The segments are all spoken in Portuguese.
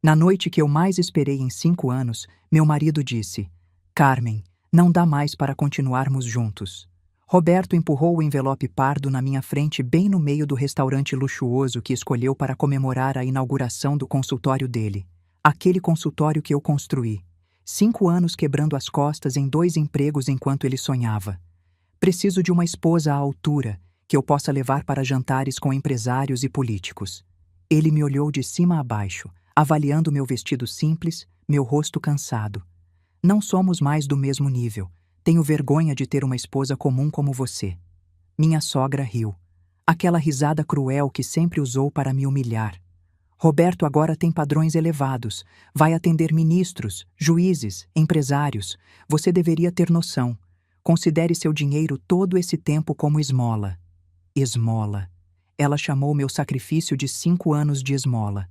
Na noite que eu mais esperei em 5 anos, meu marido disse: Carmen, não dá mais para continuarmos juntos. Roberto empurrou o envelope pardo na minha frente bem no meio do restaurante luxuoso que escolheu para comemorar a inauguração do consultório dele. Aquele consultório que eu construí. 5 anos quebrando as costas em 2 empregos enquanto ele sonhava. Preciso de uma esposa à altura, que eu possa levar para jantares com empresários e políticos. Ele me olhou de cima a baixo, avaliando meu vestido simples, meu rosto cansado. Não somos mais do mesmo nível. Tenho vergonha de ter uma esposa comum como você. Minha sogra riu. Aquela risada cruel que sempre usou para me humilhar. Roberto agora tem padrões elevados. Vai atender ministros, juízes, empresários. Você deveria ter noção. Considere seu dinheiro todo esse tempo como esmola. Esmola. Ela chamou meu sacrifício de 5 anos de esmola.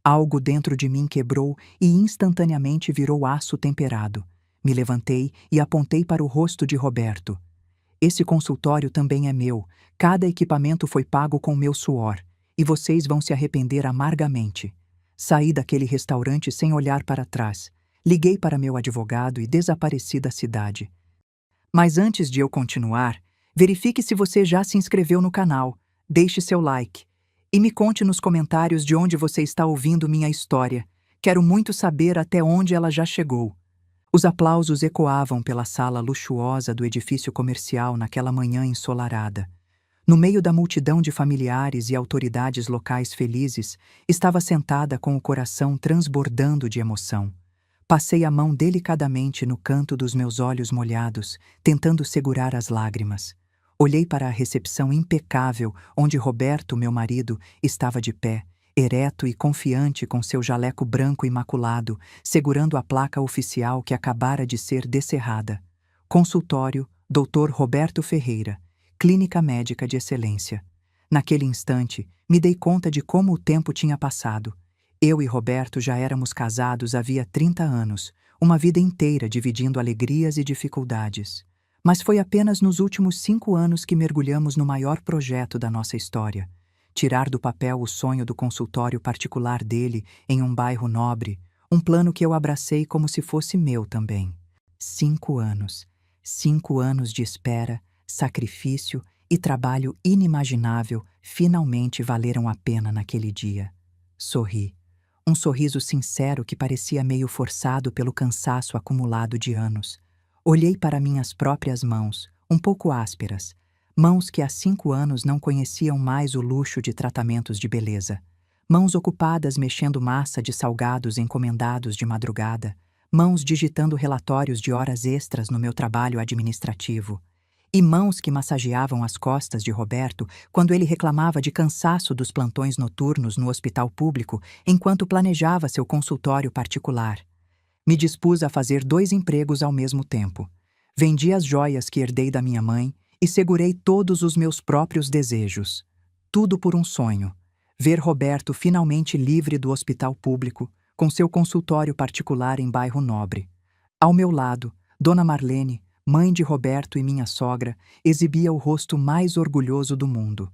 Algo dentro de mim quebrou e instantaneamente virou aço temperado. Me levantei e apontei para o rosto de Roberto. Esse consultório também é meu. Cada equipamento foi pago com meu suor. E vocês vão se arrepender amargamente. Saí daquele restaurante sem olhar para trás. Liguei para meu advogado e desapareci da cidade. Mas antes de eu continuar, verifique se você já se inscreveu no canal. Deixe seu like. E me conte nos comentários de onde você está ouvindo minha história. Quero muito saber até onde ela já chegou. Os aplausos ecoavam pela sala luxuosa do edifício comercial naquela manhã ensolarada. No meio da multidão de familiares e autoridades locais felizes, estava sentada com o coração transbordando de emoção. Passei a mão delicadamente no canto dos meus olhos molhados, tentando segurar as lágrimas. Olhei para a recepção impecável, onde Roberto, meu marido, estava de pé, ereto e confiante com seu jaleco branco imaculado, segurando a placa oficial que acabara de ser descerrada. Consultório, Dr. Roberto Ferreira, Clínica Médica de Excelência. Naquele instante, me dei conta de como o tempo tinha passado. Eu e Roberto já éramos casados havia 30 anos, uma vida inteira dividindo alegrias e dificuldades. Mas foi apenas nos últimos 5 anos que mergulhamos no maior projeto da nossa história. Tirar do papel o sonho do consultório particular dele em um bairro nobre, um plano que eu abracei como se fosse meu também. 5 anos. 5 anos de espera, sacrifício e trabalho inimaginável finalmente valeram a pena naquele dia. Sorri. Um sorriso sincero que parecia meio forçado pelo cansaço acumulado de anos. Olhei para minhas próprias mãos, um pouco ásperas, mãos que há 5 anos não conheciam mais o luxo de tratamentos de beleza. Mãos ocupadas mexendo massa de salgados encomendados de madrugada, mãos digitando relatórios de horas extras no meu trabalho administrativo, e mãos que massageavam as costas de Roberto quando ele reclamava de cansaço dos plantões noturnos no hospital público enquanto planejava seu consultório particular. Me dispus a fazer 2 empregos ao mesmo tempo. Vendi as joias que herdei da minha mãe e segurei todos os meus próprios desejos. Tudo por um sonho: ver Roberto finalmente livre do hospital público, com seu consultório particular em bairro nobre. Ao meu lado, Dona Marlene, mãe de Roberto e minha sogra, exibia o rosto mais orgulhoso do mundo.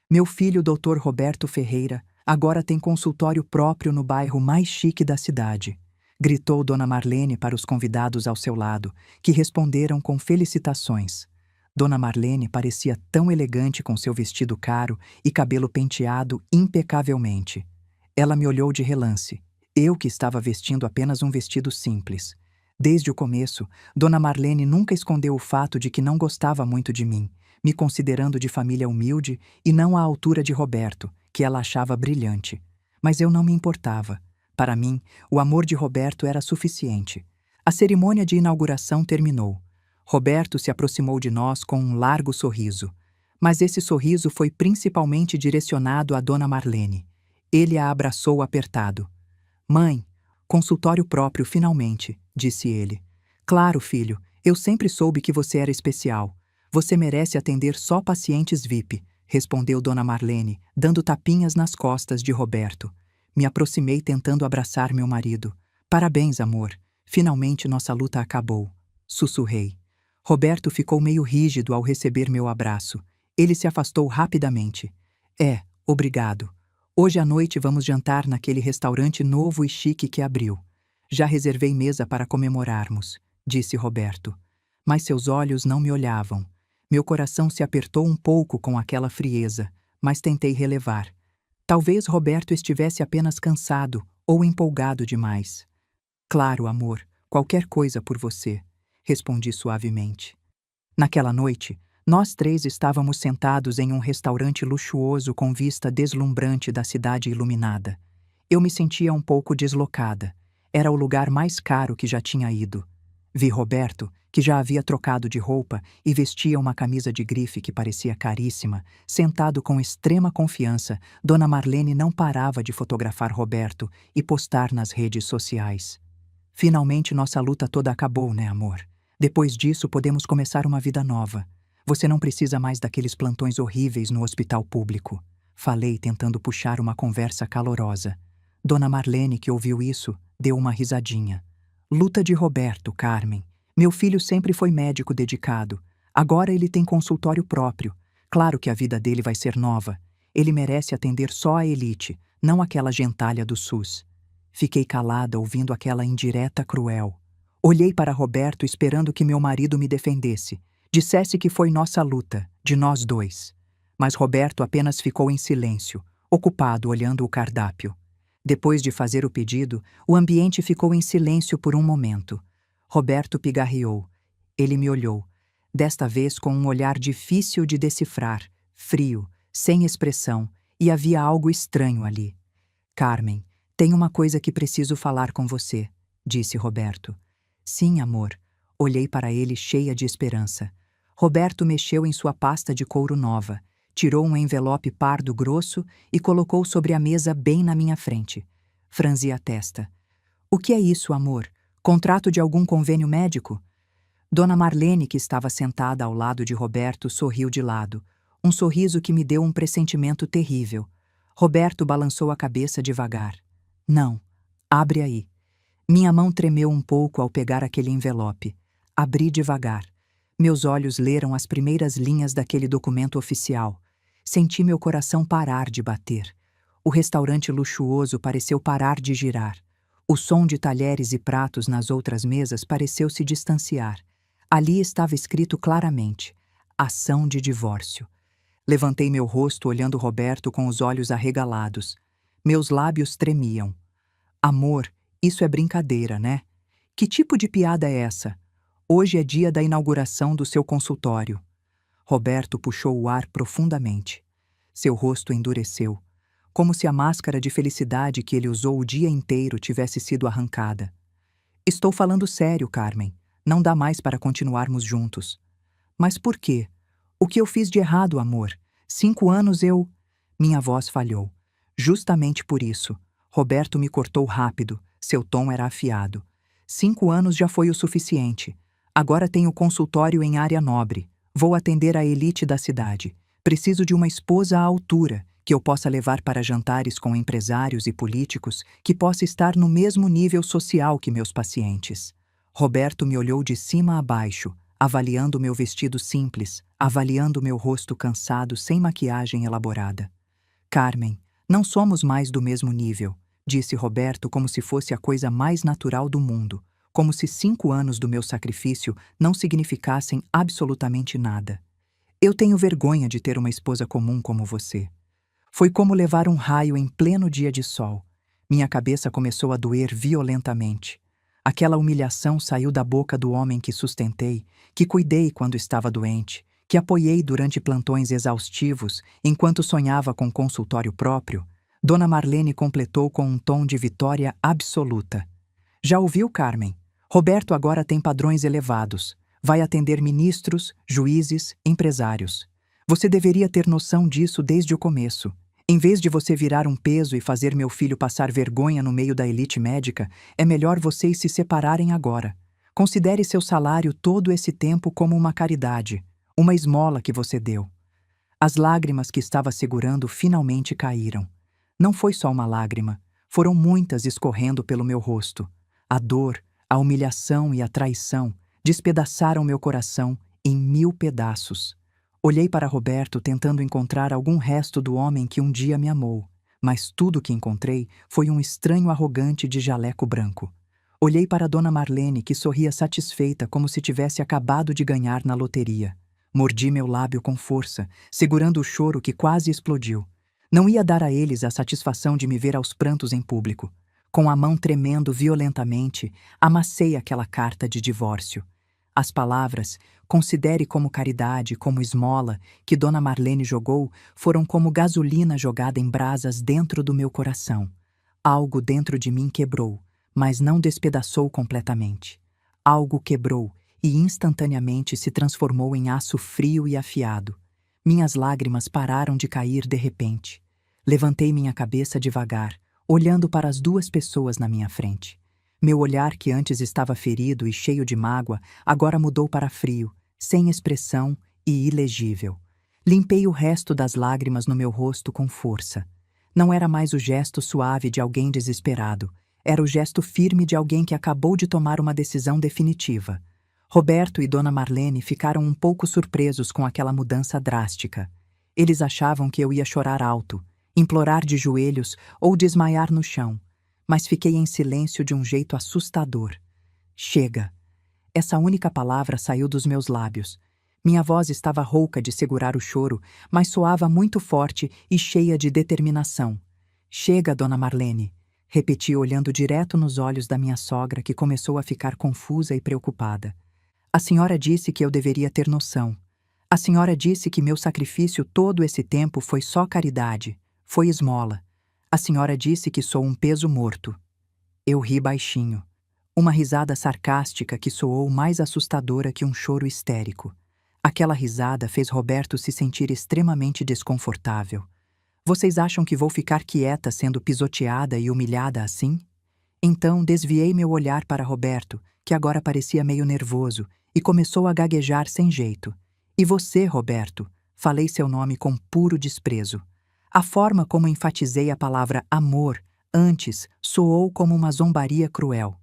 Meu filho, Dr. Roberto Ferreira, agora tem consultório próprio no bairro mais chique da cidade. Gritou Dona Marlene para os convidados ao seu lado, que responderam com felicitações. Dona Marlene parecia tão elegante com seu vestido caro e cabelo penteado impecavelmente. Ela me olhou de relance, eu que estava vestindo apenas um vestido simples. Desde o começo, Dona Marlene nunca escondeu o fato de que não gostava muito de mim, me considerando de família humilde e não à altura de Roberto, que ela achava brilhante. Mas eu não me importava. Para mim, o amor de Roberto era suficiente. A cerimônia de inauguração terminou. Roberto se aproximou de nós com um largo sorriso. Mas esse sorriso foi principalmente direcionado a Dona Marlene. Ele a abraçou apertado. Mãe, consultório próprio finalmente, disse ele. Claro, filho, eu sempre soube que você era especial. Você merece atender só pacientes VIP, respondeu Dona Marlene, dando tapinhas nas costas de Roberto. Me aproximei tentando abraçar meu marido. Parabéns, amor. Finalmente nossa luta acabou. Sussurrei. Roberto ficou meio rígido ao receber meu abraço. Ele se afastou rapidamente. Obrigado. Hoje à noite vamos jantar naquele restaurante novo e chique que abriu. Já reservei mesa para comemorarmos, disse Roberto. Mas seus olhos não me olhavam. Meu coração se apertou um pouco com aquela frieza, mas tentei relevar. Talvez Roberto estivesse apenas cansado ou empolgado demais. Claro, amor, qualquer coisa por você, respondi suavemente. Naquela noite, nós três estávamos sentados em um restaurante luxuoso com vista deslumbrante da cidade iluminada. Eu me sentia um pouco deslocada. Era o lugar mais caro que já tinha ido. Vi Roberto, que já havia trocado de roupa e vestia uma camisa de grife que parecia caríssima, sentado com extrema confiança. Dona Marlene não parava de fotografar Roberto e postar nas redes sociais. Finalmente nossa luta toda acabou, né, amor? Depois disso podemos começar uma vida nova. Você não precisa mais daqueles plantões horríveis no hospital público. Falei, tentando puxar uma conversa calorosa. Dona Marlene, que ouviu isso, deu uma risadinha. Luta de Roberto, Carmen. Meu filho sempre foi médico dedicado. Agora ele tem consultório próprio. Claro que a vida dele vai ser nova. Ele merece atender só a elite, não aquela gentalha do SUS. Fiquei calada ouvindo aquela indireta cruel. Olhei para Roberto esperando que meu marido me defendesse. Dissesse que foi nossa luta, de nós dois. Mas Roberto apenas ficou em silêncio, ocupado olhando o cardápio. Depois de fazer o pedido, o ambiente ficou em silêncio por um momento. Roberto pigarreou. Ele me olhou, desta vez com um olhar difícil de decifrar, frio, sem expressão, e havia algo estranho ali. Carmen, tem uma coisa que preciso falar com você, disse Roberto. Sim, amor. Olhei para ele cheia de esperança. Roberto mexeu em sua pasta de couro nova, tirou um envelope pardo grosso e colocou sobre a mesa bem na minha frente. Franzi a testa. O que é isso, amor? Contrato de algum convênio médico? Dona Marlene, que estava sentada ao lado de Roberto, sorriu de lado. Um sorriso que me deu um pressentimento terrível. Roberto balançou a cabeça devagar. Não. Abre aí. Minha mão tremeu um pouco ao pegar aquele envelope. Abri devagar. Meus olhos leram as primeiras linhas daquele documento oficial. Senti meu coração parar de bater. O restaurante luxuoso pareceu parar de girar. O som de talheres e pratos nas outras mesas pareceu se distanciar. Ali estava escrito claramente: ação de divórcio. Levantei meu rosto olhando Roberto com os olhos arregalados. Meus lábios tremiam. Amor, isso é brincadeira, né? Que tipo de piada é essa? Hoje é dia da inauguração do seu consultório. Roberto puxou o ar profundamente. Seu rosto endureceu, como se a máscara de felicidade que ele usou o dia inteiro tivesse sido arrancada. Estou falando sério, Carmen. Não dá mais para continuarmos juntos. Mas por quê? O que eu fiz de errado, amor? 5 anos eu... Minha voz falhou. Justamente por isso. Roberto me cortou rápido. Seu tom era afiado. 5 anos já foi o suficiente. Agora tenho consultório em área nobre. Vou atender a elite da cidade. Preciso de uma esposa à altura, que eu possa levar para jantares com empresários e políticos, que possa estar no mesmo nível social que meus pacientes. Roberto me olhou de cima a baixo, avaliando meu vestido simples, avaliando meu rosto cansado sem maquiagem elaborada. Carmen, não somos mais do mesmo nível, disse Roberto como se fosse a coisa mais natural do mundo, como se 5 anos do meu sacrifício não significassem absolutamente nada. Eu tenho vergonha de ter uma esposa comum como você. Foi como levar um raio em pleno dia de sol. Minha cabeça começou a doer violentamente. Aquela humilhação saiu da boca do homem que sustentei, que cuidei quando estava doente, que apoiei durante plantões exaustivos, enquanto sonhava com consultório próprio. Dona Marlene completou com um tom de vitória absoluta. Já ouviu, Carmen? Roberto agora tem padrões elevados. Vai atender ministros, juízes, empresários. Você deveria ter noção disso desde o começo. Em vez de você virar um peso e fazer meu filho passar vergonha no meio da elite médica, é melhor vocês se separarem agora. Considere seu salário todo esse tempo como uma caridade, uma esmola que você deu. As lágrimas que estava segurando finalmente caíram. Não foi só uma lágrima, foram muitas escorrendo pelo meu rosto. A dor, a humilhação e a traição despedaçaram meu coração em 1000 pedaços. Olhei para Roberto tentando encontrar algum resto do homem que um dia me amou, mas tudo que encontrei foi um estranho arrogante de jaleco branco. Olhei para Dona Marlene, que sorria satisfeita como se tivesse acabado de ganhar na loteria. Mordi meu lábio com força, segurando o choro que quase explodiu. Não ia dar a eles a satisfação de me ver aos prantos em público. Com a mão tremendo violentamente, amassei aquela carta de divórcio. As palavras, considere como caridade, como esmola, que Dona Marlene jogou, foram como gasolina jogada em brasas dentro do meu coração. Algo dentro de mim quebrou, mas não despedaçou completamente. Algo quebrou e instantaneamente se transformou em aço frio e afiado. Minhas lágrimas pararam de cair de repente. Levantei minha cabeça devagar, olhando para as duas pessoas na minha frente. Meu olhar, que antes estava ferido e cheio de mágoa, agora mudou para frio, sem expressão e ilegível. Limpei o resto das lágrimas no meu rosto com força. Não era mais o gesto suave de alguém desesperado. Era o gesto firme de alguém que acabou de tomar uma decisão definitiva. Roberto e Dona Marlene ficaram um pouco surpresos com aquela mudança drástica. Eles achavam que eu ia chorar alto, implorar de joelhos ou desmaiar no chão, mas fiquei em silêncio de um jeito assustador. Chega! Essa única palavra saiu dos meus lábios. Minha voz estava rouca de segurar o choro, mas soava muito forte e cheia de determinação. Chega, Dona Marlene! Repeti olhando direto nos olhos da minha sogra, que começou a ficar confusa e preocupada. A senhora disse que eu deveria ter noção. A senhora disse que meu sacrifício todo esse tempo foi só caridade, foi esmola. A senhora disse que sou um peso morto. Eu ri baixinho. Uma risada sarcástica que soou mais assustadora que um choro histérico. Aquela risada fez Roberto se sentir extremamente desconfortável. Vocês acham que vou ficar quieta sendo pisoteada e humilhada assim? Então desviei meu olhar para Roberto, que agora parecia meio nervoso, e começou a gaguejar sem jeito. E você, Roberto? Falei seu nome com puro desprezo. A forma como enfatizei a palavra amor antes soou como uma zombaria cruel.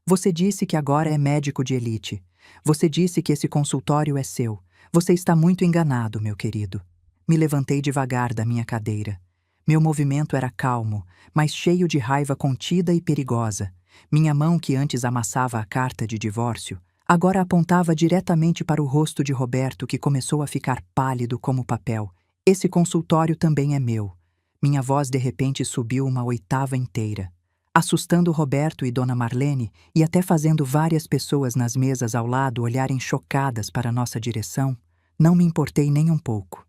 Você disse que agora é médico de elite. Você disse que esse consultório é seu. Você está muito enganado, meu querido. Me levantei devagar da minha cadeira. Meu movimento era calmo, mas cheio de raiva contida e perigosa. Minha mão, que antes amassava a carta de divórcio, agora apontava diretamente para o rosto de Roberto, que começou a ficar pálido como papel. Esse consultório também é meu. Minha voz de repente subiu uma oitava inteira, assustando Roberto e Dona Marlene e até fazendo várias pessoas nas mesas ao lado olharem chocadas para nossa direção. Não me importei nem um pouco.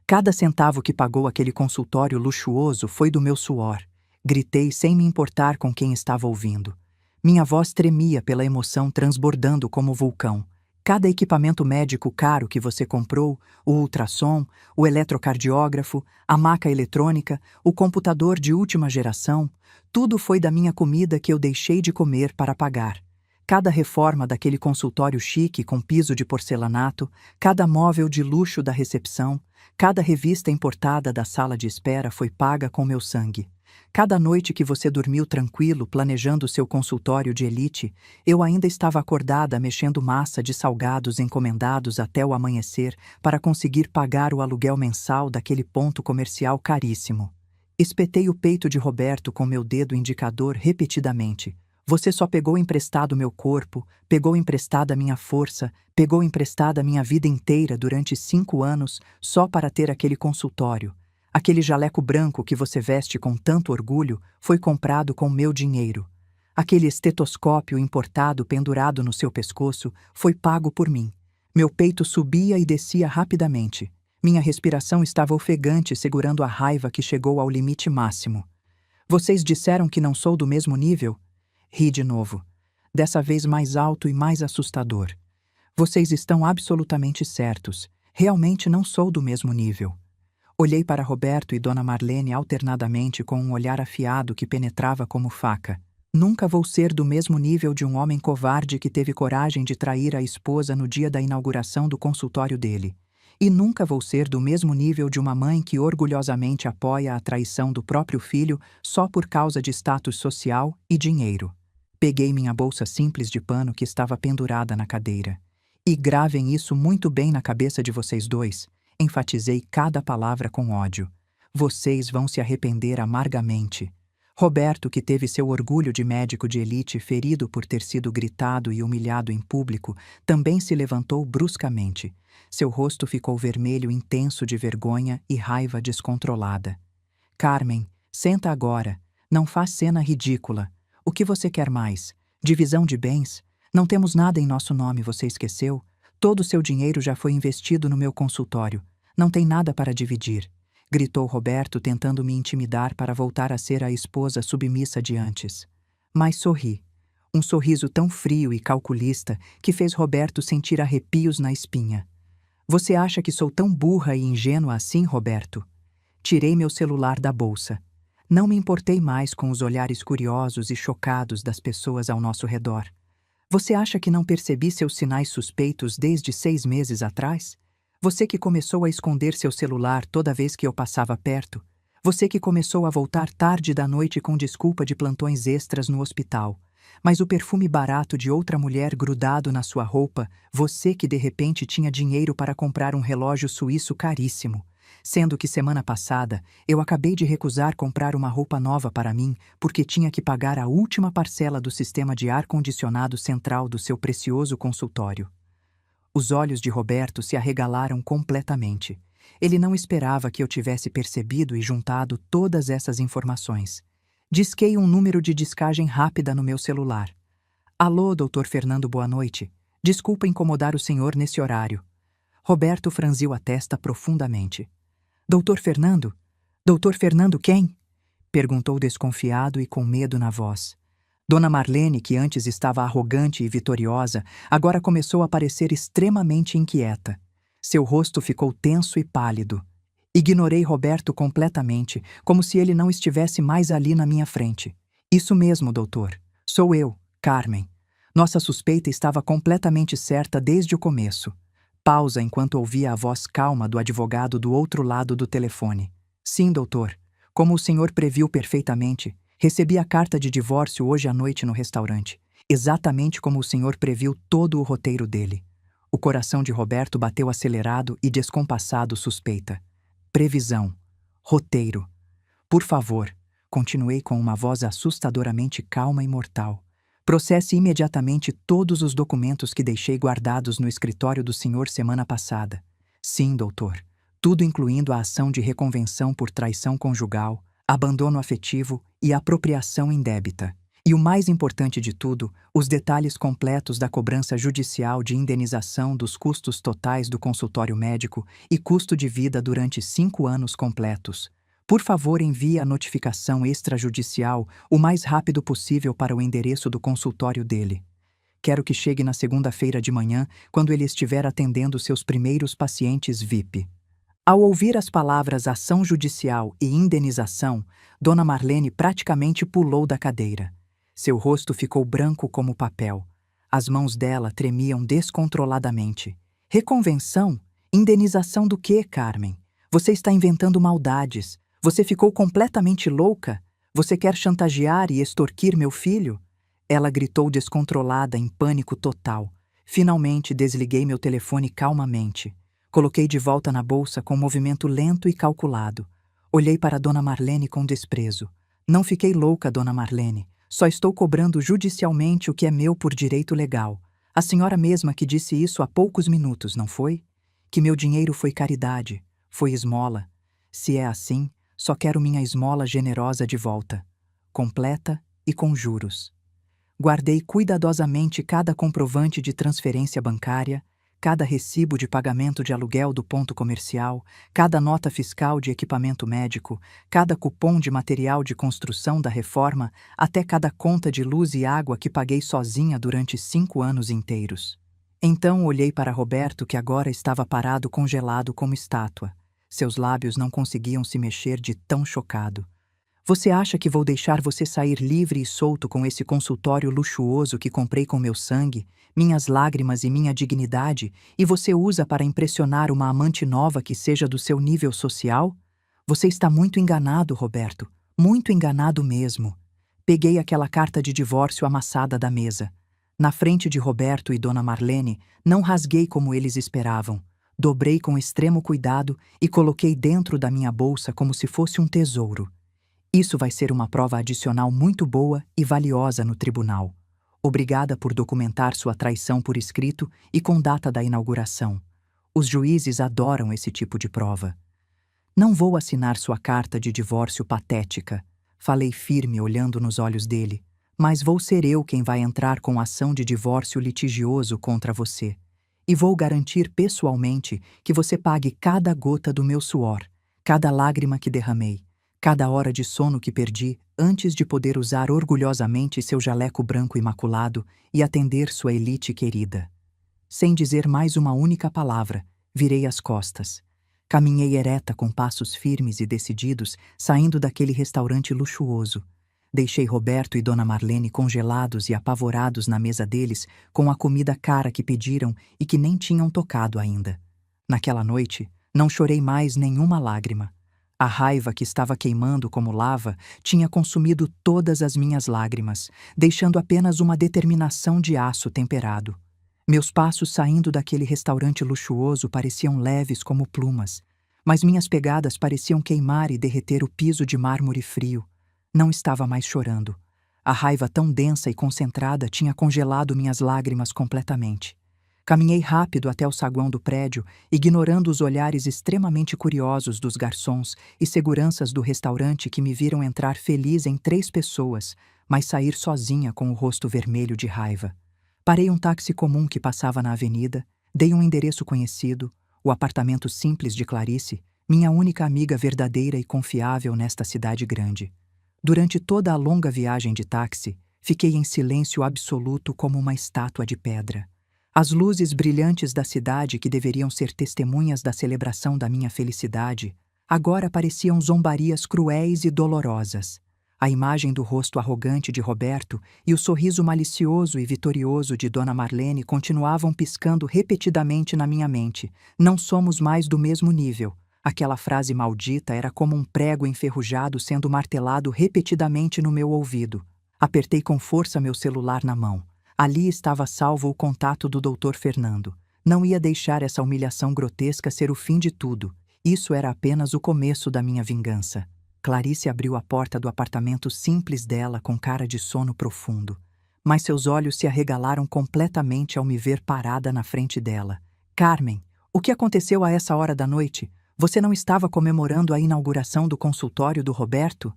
Cada centavo que pagou aquele consultório luxuoso foi do meu suor. Gritei sem me importar com quem estava ouvindo. Minha voz tremia pela emoção, transbordando como vulcão. Cada equipamento médico caro que você comprou, o ultrassom, o eletrocardiógrafo, a maca eletrônica, o computador de última geração, tudo foi da minha comida que eu deixei de comer para pagar. Cada reforma daquele consultório chique com piso de porcelanato, cada móvel de luxo da recepção, cada revista importada da sala de espera foi paga com meu sangue. Cada noite que você dormiu tranquilo planejando seu consultório de elite, eu ainda estava acordada mexendo massa de salgados encomendados até o amanhecer para conseguir pagar o aluguel mensal daquele ponto comercial caríssimo. Espetei o peito de Roberto com meu dedo indicador repetidamente. Você só pegou emprestado meu corpo, pegou emprestada minha força, pegou emprestada minha vida inteira durante 5 anos só para ter aquele consultório. Aquele jaleco branco que você veste com tanto orgulho foi comprado com meu dinheiro. Aquele estetoscópio importado pendurado no seu pescoço foi pago por mim. Meu peito subia e descia rapidamente. Minha respiração estava ofegante, segurando a raiva que chegou ao limite máximo. Vocês disseram que não sou do mesmo nível? Ri de novo, dessa vez mais alto e mais assustador. Vocês estão absolutamente certos. Realmente não sou do mesmo nível. Olhei para Roberto e Dona Marlene alternadamente com um olhar afiado que penetrava como faca. Nunca vou ser do mesmo nível de um homem covarde que teve coragem de trair a esposa no dia da inauguração do consultório dele. E nunca vou ser do mesmo nível de uma mãe que orgulhosamente apoia a traição do próprio filho só por causa de status social e dinheiro. Peguei minha bolsa simples de pano que estava pendurada na cadeira. E gravem isso muito bem na cabeça de vocês dois. Enfatizei cada palavra com ódio. Vocês vão se arrepender amargamente. Roberto, que teve seu orgulho de médico de elite ferido por ter sido gritado e humilhado em público, também se levantou bruscamente. Seu rosto ficou vermelho intenso de vergonha e raiva descontrolada. Carmen, senta agora. Não faz cena ridícula. O que você quer mais? Divisão de bens? Não temos nada em nosso nome, você esqueceu? Todo o seu dinheiro já foi investido no meu consultório. Não tem nada para dividir. Gritou Roberto, tentando me intimidar para voltar a ser a esposa submissa de antes. Mas sorri. Um sorriso tão frio e calculista que fez Roberto sentir arrepios na espinha. Você acha que sou tão burra e ingênua assim, Roberto? Tirei meu celular da bolsa. Não me importei mais com os olhares curiosos e chocados das pessoas ao nosso redor. Você acha que não percebi seus sinais suspeitos desde 6 meses atrás? Você que começou a esconder seu celular toda vez que eu passava perto? Você que começou a voltar tarde da noite com desculpa de plantões extras no hospital? Mas o perfume barato de outra mulher grudado na sua roupa, você que de repente tinha dinheiro para comprar um relógio suíço caríssimo. Sendo que semana passada eu acabei de recusar comprar uma roupa nova para mim porque tinha que pagar a última parcela do sistema de ar-condicionado central do seu precioso consultório. Os olhos de Roberto se arregalaram completamente. Ele não esperava que eu tivesse percebido e juntado todas essas informações. Disquei um número de discagem rápida no meu celular. Alô, Dr. Fernando, boa noite. Desculpa incomodar o senhor nesse horário. Roberto franziu a testa profundamente. Doutor Fernando? Doutor Fernando quem? Perguntou desconfiado e com medo na voz. Dona Marlene, que antes estava arrogante e vitoriosa, agora começou a parecer extremamente inquieta. Seu rosto ficou tenso e pálido. Ignorei Roberto completamente, como se ele não estivesse mais ali na minha frente. Isso mesmo, doutor. Sou eu, Carmen. Nossa suspeita estava completamente certa desde o começo. Pausa enquanto ouvia a voz calma do advogado do outro lado do telefone. Sim, doutor. Como o senhor previu perfeitamente, recebi a carta de divórcio hoje à noite no restaurante. Exatamente como o senhor previu todo o roteiro dele. O coração de Roberto bateu acelerado e descompassado suspeita. Previsão. Roteiro. Por favor, continuei com uma voz assustadoramente calma e mortal. Processe imediatamente todos os documentos que deixei guardados no escritório do senhor semana passada. Sim, doutor. Tudo incluindo a ação de reconvenção por traição conjugal, abandono afetivo e apropriação indébita. E o mais importante de tudo, os detalhes completos da cobrança judicial de indenização dos custos totais do consultório médico e custo de vida durante 5 anos completos. Por favor, envie a notificação extrajudicial o mais rápido possível para o endereço do consultório dele. Quero que chegue na segunda-feira de manhã, quando ele estiver atendendo seus primeiros pacientes VIP. Ao ouvir as palavras ação judicial e indenização, Dona Marlene praticamente pulou da cadeira. Seu rosto ficou branco como papel. As mãos dela tremiam descontroladamente. Reconvenção? Indenização do quê, Carmen? Você está inventando maldades. Você ficou completamente louca? Você quer chantagear e extorquir meu filho? Ela gritou descontrolada, em pânico total. Finalmente desliguei meu telefone calmamente. Coloquei de volta na bolsa com um movimento lento e calculado. Olhei para Dona Marlene com desprezo. Não fiquei louca, Dona Marlene. Só estou cobrando judicialmente o que é meu por direito legal. A senhora mesma que disse isso há poucos minutos, não foi? Que meu dinheiro foi caridade, foi esmola. Se é assim, só quero minha esmola generosa de volta, completa e com juros. Guardei cuidadosamente cada comprovante de transferência bancária, cada recibo de pagamento de aluguel do ponto comercial, cada nota fiscal de equipamento médico, cada cupom de material de construção da reforma, até cada conta de luz e água que paguei sozinha durante 5 anos inteiros. Então olhei para Roberto, que agora estava parado congelado como estátua. Seus lábios não conseguiam se mexer de tão chocado. Você acha que vou deixar você sair livre e solto com esse consultório luxuoso que comprei com meu sangue, minhas lágrimas e minha dignidade, e você usa para impressionar uma amante nova que seja do seu nível social? Você está muito enganado, Roberto. Muito enganado mesmo. Peguei aquela carta de divórcio amassada da mesa. Na frente de Roberto e Dona Marlene, não rasguei como eles esperavam. Dobrei com extremo cuidado e coloquei dentro da minha bolsa como se fosse um tesouro. Isso vai ser uma prova adicional muito boa e valiosa no tribunal. Obrigada por documentar sua traição por escrito e com data da inauguração. Os juízes adoram esse tipo de prova. Não vou assinar sua carta de divórcio patética, falei firme olhando nos olhos dele, mas vou ser eu quem vai entrar com ação de divórcio litigioso contra você. E vou garantir pessoalmente que você pague cada gota do meu suor, cada lágrima que derramei, cada hora de sono que perdi antes de poder usar orgulhosamente seu jaleco branco imaculado e atender sua elite querida. Sem dizer mais uma única palavra, virei as costas. Caminhei ereta com passos firmes e decididos, saindo daquele restaurante luxuoso. Deixei Roberto e Dona Marlene congelados e apavorados na mesa deles com a comida cara que pediram e que nem tinham tocado ainda. Naquela noite, não chorei mais nenhuma lágrima. A raiva que estava queimando como lava tinha consumido todas as minhas lágrimas, deixando apenas uma determinação de aço temperado. Meus passos saindo daquele restaurante luxuoso pareciam leves como plumas, mas minhas pegadas pareciam queimar e derreter o piso de mármore frio. Não estava mais chorando. A raiva tão densa e concentrada tinha congelado minhas lágrimas completamente. Caminhei rápido até o saguão do prédio, ignorando os olhares extremamente curiosos dos garçons e seguranças do restaurante que me viram entrar feliz em 3 pessoas, mas sair sozinha com o rosto vermelho de raiva. Parei um táxi comum que passava na avenida, dei um endereço conhecido, o apartamento simples de Clarice, minha única amiga verdadeira e confiável nesta cidade grande. Durante toda a longa viagem de táxi, fiquei em silêncio absoluto como uma estátua de pedra. As luzes brilhantes da cidade que deveriam ser testemunhas da celebração da minha felicidade, agora pareciam zombarias cruéis e dolorosas. A imagem do rosto arrogante de Roberto e o sorriso malicioso e vitorioso de Dona Marlene continuavam piscando repetidamente na minha mente. Não somos mais do mesmo nível. Aquela frase maldita era como um prego enferrujado sendo martelado repetidamente no meu ouvido. Apertei com força meu celular na mão. Ali estava salvo o contato do Dr. Fernando. Não ia deixar essa humilhação grotesca ser o fim de tudo. Isso era apenas o começo da minha vingança. Clarice abriu a porta do apartamento simples dela com cara de sono profundo. Mas seus olhos se arregalaram completamente ao me ver parada na frente dela. Carmen, o que aconteceu a essa hora da noite? Você não estava comemorando a inauguração do consultório do Roberto?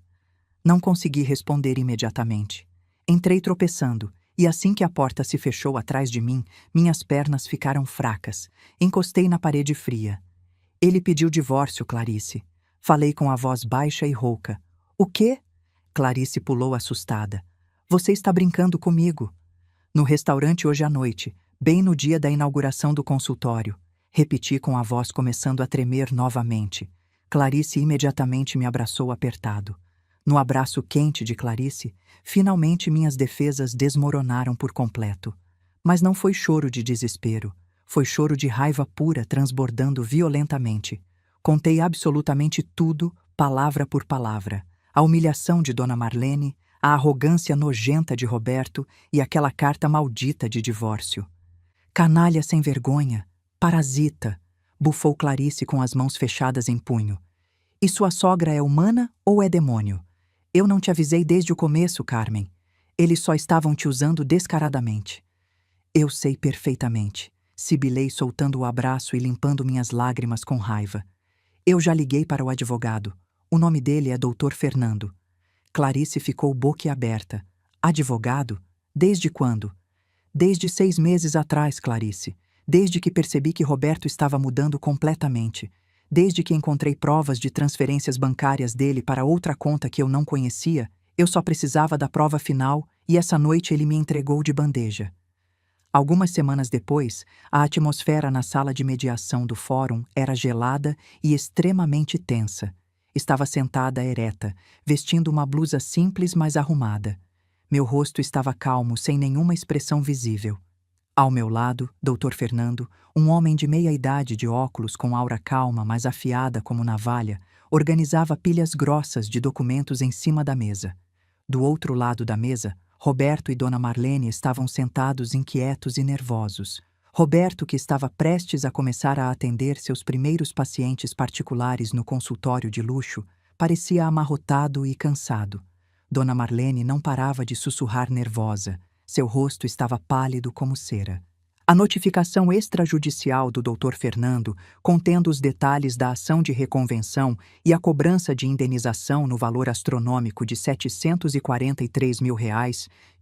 Não consegui responder imediatamente. Entrei tropeçando, e assim que a porta se fechou atrás de mim, minhas pernas ficaram fracas. Encostei na parede fria. Ele pediu divórcio, Clarice. Falei com a voz baixa e rouca. O quê? Clarice pulou assustada. Você está brincando comigo. No restaurante hoje à noite, bem no dia da inauguração do consultório. Repeti com a voz começando a tremer novamente. Clarice imediatamente me abraçou apertado. No abraço quente de Clarice, finalmente minhas defesas desmoronaram por completo. Mas não foi choro de desespero. Foi choro de raiva pura transbordando violentamente. Contei absolutamente tudo, palavra por palavra. A humilhação de Dona Marlene, a arrogância nojenta de Roberto e aquela carta maldita de divórcio. Canalha sem vergonha! Parasita! Bufou Clarice com as mãos fechadas em punho. E sua sogra é humana ou é demônio? Eu não te avisei desde o começo, Carmen. Eles só estavam te usando descaradamente. Eu sei perfeitamente. Sibilei soltando o abraço e limpando minhas lágrimas com raiva. Eu já liguei para o advogado. O nome dele é Dr. Fernando. Clarice ficou boquiaberta. Advogado? Desde quando? Desde 6 meses atrás, Clarice. Desde que percebi que Roberto estava mudando completamente. Desde que encontrei provas de transferências bancárias dele para outra conta que eu não conhecia, eu só precisava da prova final e essa noite ele me entregou de bandeja. Algumas semanas depois, a atmosfera na sala de mediação do fórum era gelada e extremamente tensa. Estava sentada ereta, vestindo uma blusa simples mas arrumada. Meu rosto estava calmo, sem nenhuma expressão visível. Ao meu lado, Dr. Fernando, um homem de meia idade de óculos com aura calma, mas afiada como navalha, organizava pilhas grossas de documentos em cima da mesa. Do outro lado da mesa, Roberto e Dona Marlene estavam sentados inquietos e nervosos. Roberto, que estava prestes a começar a atender seus primeiros pacientes particulares no consultório de luxo, parecia amarrotado e cansado. Dona Marlene não parava de sussurrar nervosa. Seu rosto estava pálido como cera. A notificação extrajudicial do Dr. Fernando, contendo os detalhes da ação de reconvenção e a cobrança de indenização no valor astronômico de R$ 743 mil,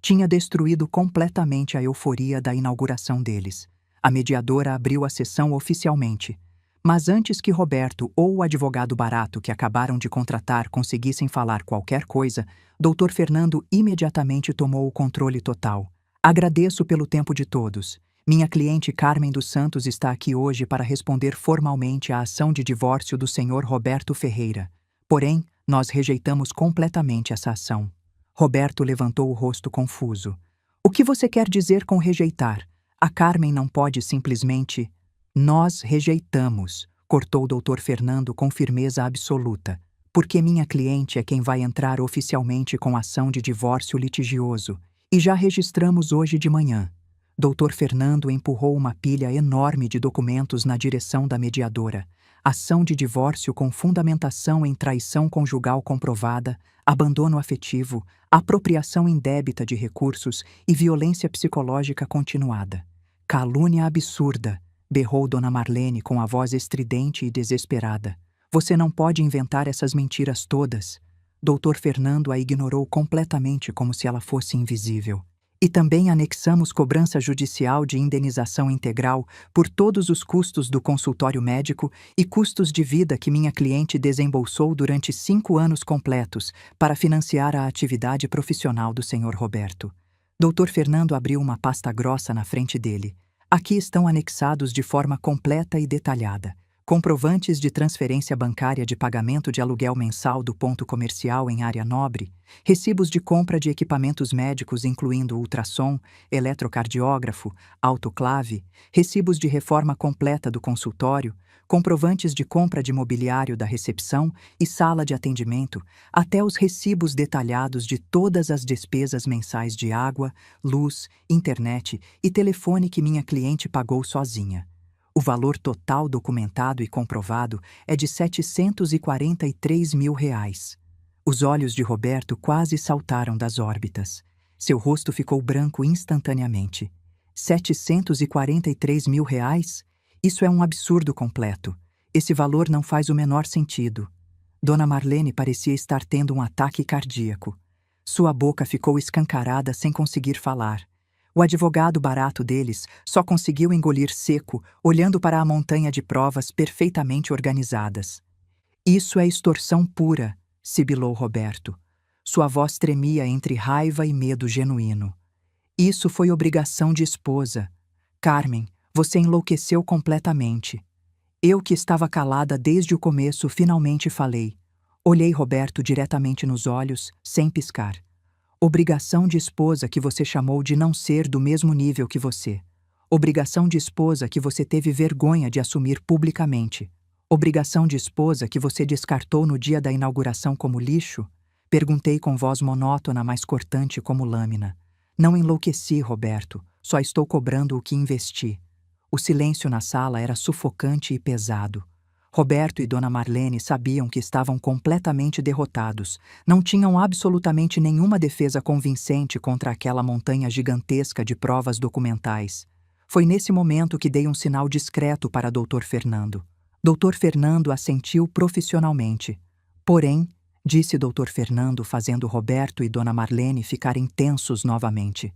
tinha destruído completamente a euforia da inauguração deles. A mediadora abriu a sessão oficialmente. Mas antes que Roberto ou o advogado barato que acabaram de contratar conseguissem falar qualquer coisa, Dr. Fernando imediatamente tomou o controle total. Agradeço pelo tempo de todos. Minha cliente Carmen dos Santos está aqui hoje para responder formalmente à ação de divórcio do Sr. Roberto Ferreira. Porém, nós rejeitamos completamente essa ação. Roberto levantou o rosto confuso. O que você quer dizer com rejeitar? A Carmen não pode simplesmente... Nós rejeitamos, cortou o Dr. Fernando com firmeza absoluta, porque minha cliente é quem vai entrar oficialmente com ação de divórcio litigioso, e já registramos hoje de manhã. Dr. Fernando empurrou uma pilha enorme de documentos na direção da mediadora. Ação de divórcio com fundamentação em traição conjugal comprovada, abandono afetivo, apropriação indébita de recursos e violência psicológica continuada. Calúnia absurda, berrou Dona Marlene com a voz estridente e desesperada. Você não pode inventar essas mentiras todas. Dr. Fernando a ignorou completamente como se ela fosse invisível. E também anexamos cobrança judicial de indenização integral por todos os custos do consultório médico e custos de vida que minha cliente desembolsou durante 5 anos completos para financiar a atividade profissional do Sr. Roberto. Dr. Fernando abriu uma pasta grossa na frente dele. Aqui estão anexados de forma completa e detalhada comprovantes de transferência bancária de pagamento de aluguel mensal do ponto comercial em área nobre, recibos de compra de equipamentos médicos incluindo ultrassom, eletrocardiógrafo, autoclave, recibos de reforma completa do consultório, comprovantes de compra de mobiliário da recepção e sala de atendimento, até os recibos detalhados de todas as despesas mensais de água, luz, internet e telefone que minha cliente pagou sozinha. O valor total documentado e comprovado é de R$ 743 mil. Os olhos de Roberto quase saltaram das órbitas. Seu rosto ficou branco instantaneamente. R$ 743 mil? Isso é um absurdo completo. Esse valor não faz o menor sentido. Dona Marlene parecia estar tendo um ataque cardíaco. Sua boca ficou escancarada sem conseguir falar. O advogado barato deles só conseguiu engolir seco, olhando para a montanha de provas perfeitamente organizadas. Isso é extorsão pura, sibilou Roberto. Sua voz tremia entre raiva e medo genuíno. Isso foi obrigação de esposa. Carmen, você enlouqueceu completamente. Eu, que estava calada desde o começo, finalmente falei. Olhei Roberto diretamente nos olhos, sem piscar. Obrigação de esposa que você chamou de não ser do mesmo nível que você. Obrigação de esposa que você teve vergonha de assumir publicamente. Obrigação de esposa que você descartou no dia da inauguração como lixo? Perguntei com voz monótona, mas cortante como lâmina. Não enlouqueci, Roberto. Só estou cobrando o que investi. O silêncio na sala era sufocante e pesado. Roberto e Dona Marlene sabiam que estavam completamente derrotados. Não tinham absolutamente nenhuma defesa convincente contra aquela montanha gigantesca de provas documentais. Foi nesse momento que dei um sinal discreto para Dr. Fernando. Dr. Fernando assentiu profissionalmente. Porém, disse Dr. Fernando, fazendo Roberto e Dona Marlene ficarem tensos novamente.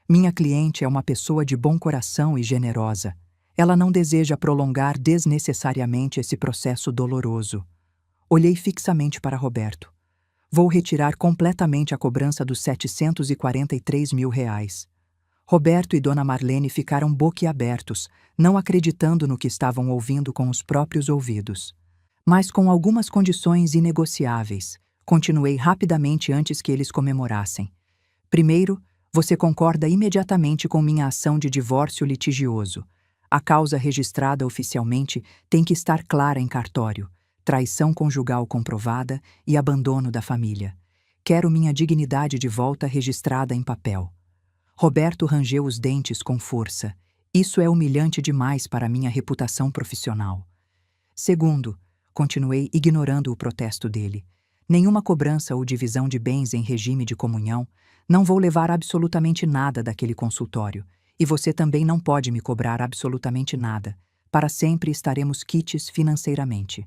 Minha cliente é uma pessoa de bom coração e generosa. Ela não deseja prolongar desnecessariamente esse processo doloroso. Olhei fixamente para Roberto. Vou retirar completamente a cobrança dos R$ 743 mil. Roberto e Dona Marlene ficaram boquiabertos, não acreditando no que estavam ouvindo com os próprios ouvidos. Mas com algumas condições inegociáveis. Continuei rapidamente antes que eles comemorassem. Primeiro, você concorda imediatamente com minha ação de divórcio litigioso. A causa registrada oficialmente tem que estar clara em cartório, traição conjugal comprovada e abandono da família. Quero minha dignidade de volta registrada em papel. Roberto rangeu os dentes com força. Isso é humilhante demais para minha reputação profissional. Segundo, continuei ignorando o protesto dele. Nenhuma cobrança ou divisão de bens em regime de comunhão. Não vou levar absolutamente nada daquele consultório. E você também não pode me cobrar absolutamente nada. Para sempre estaremos quites financeiramente.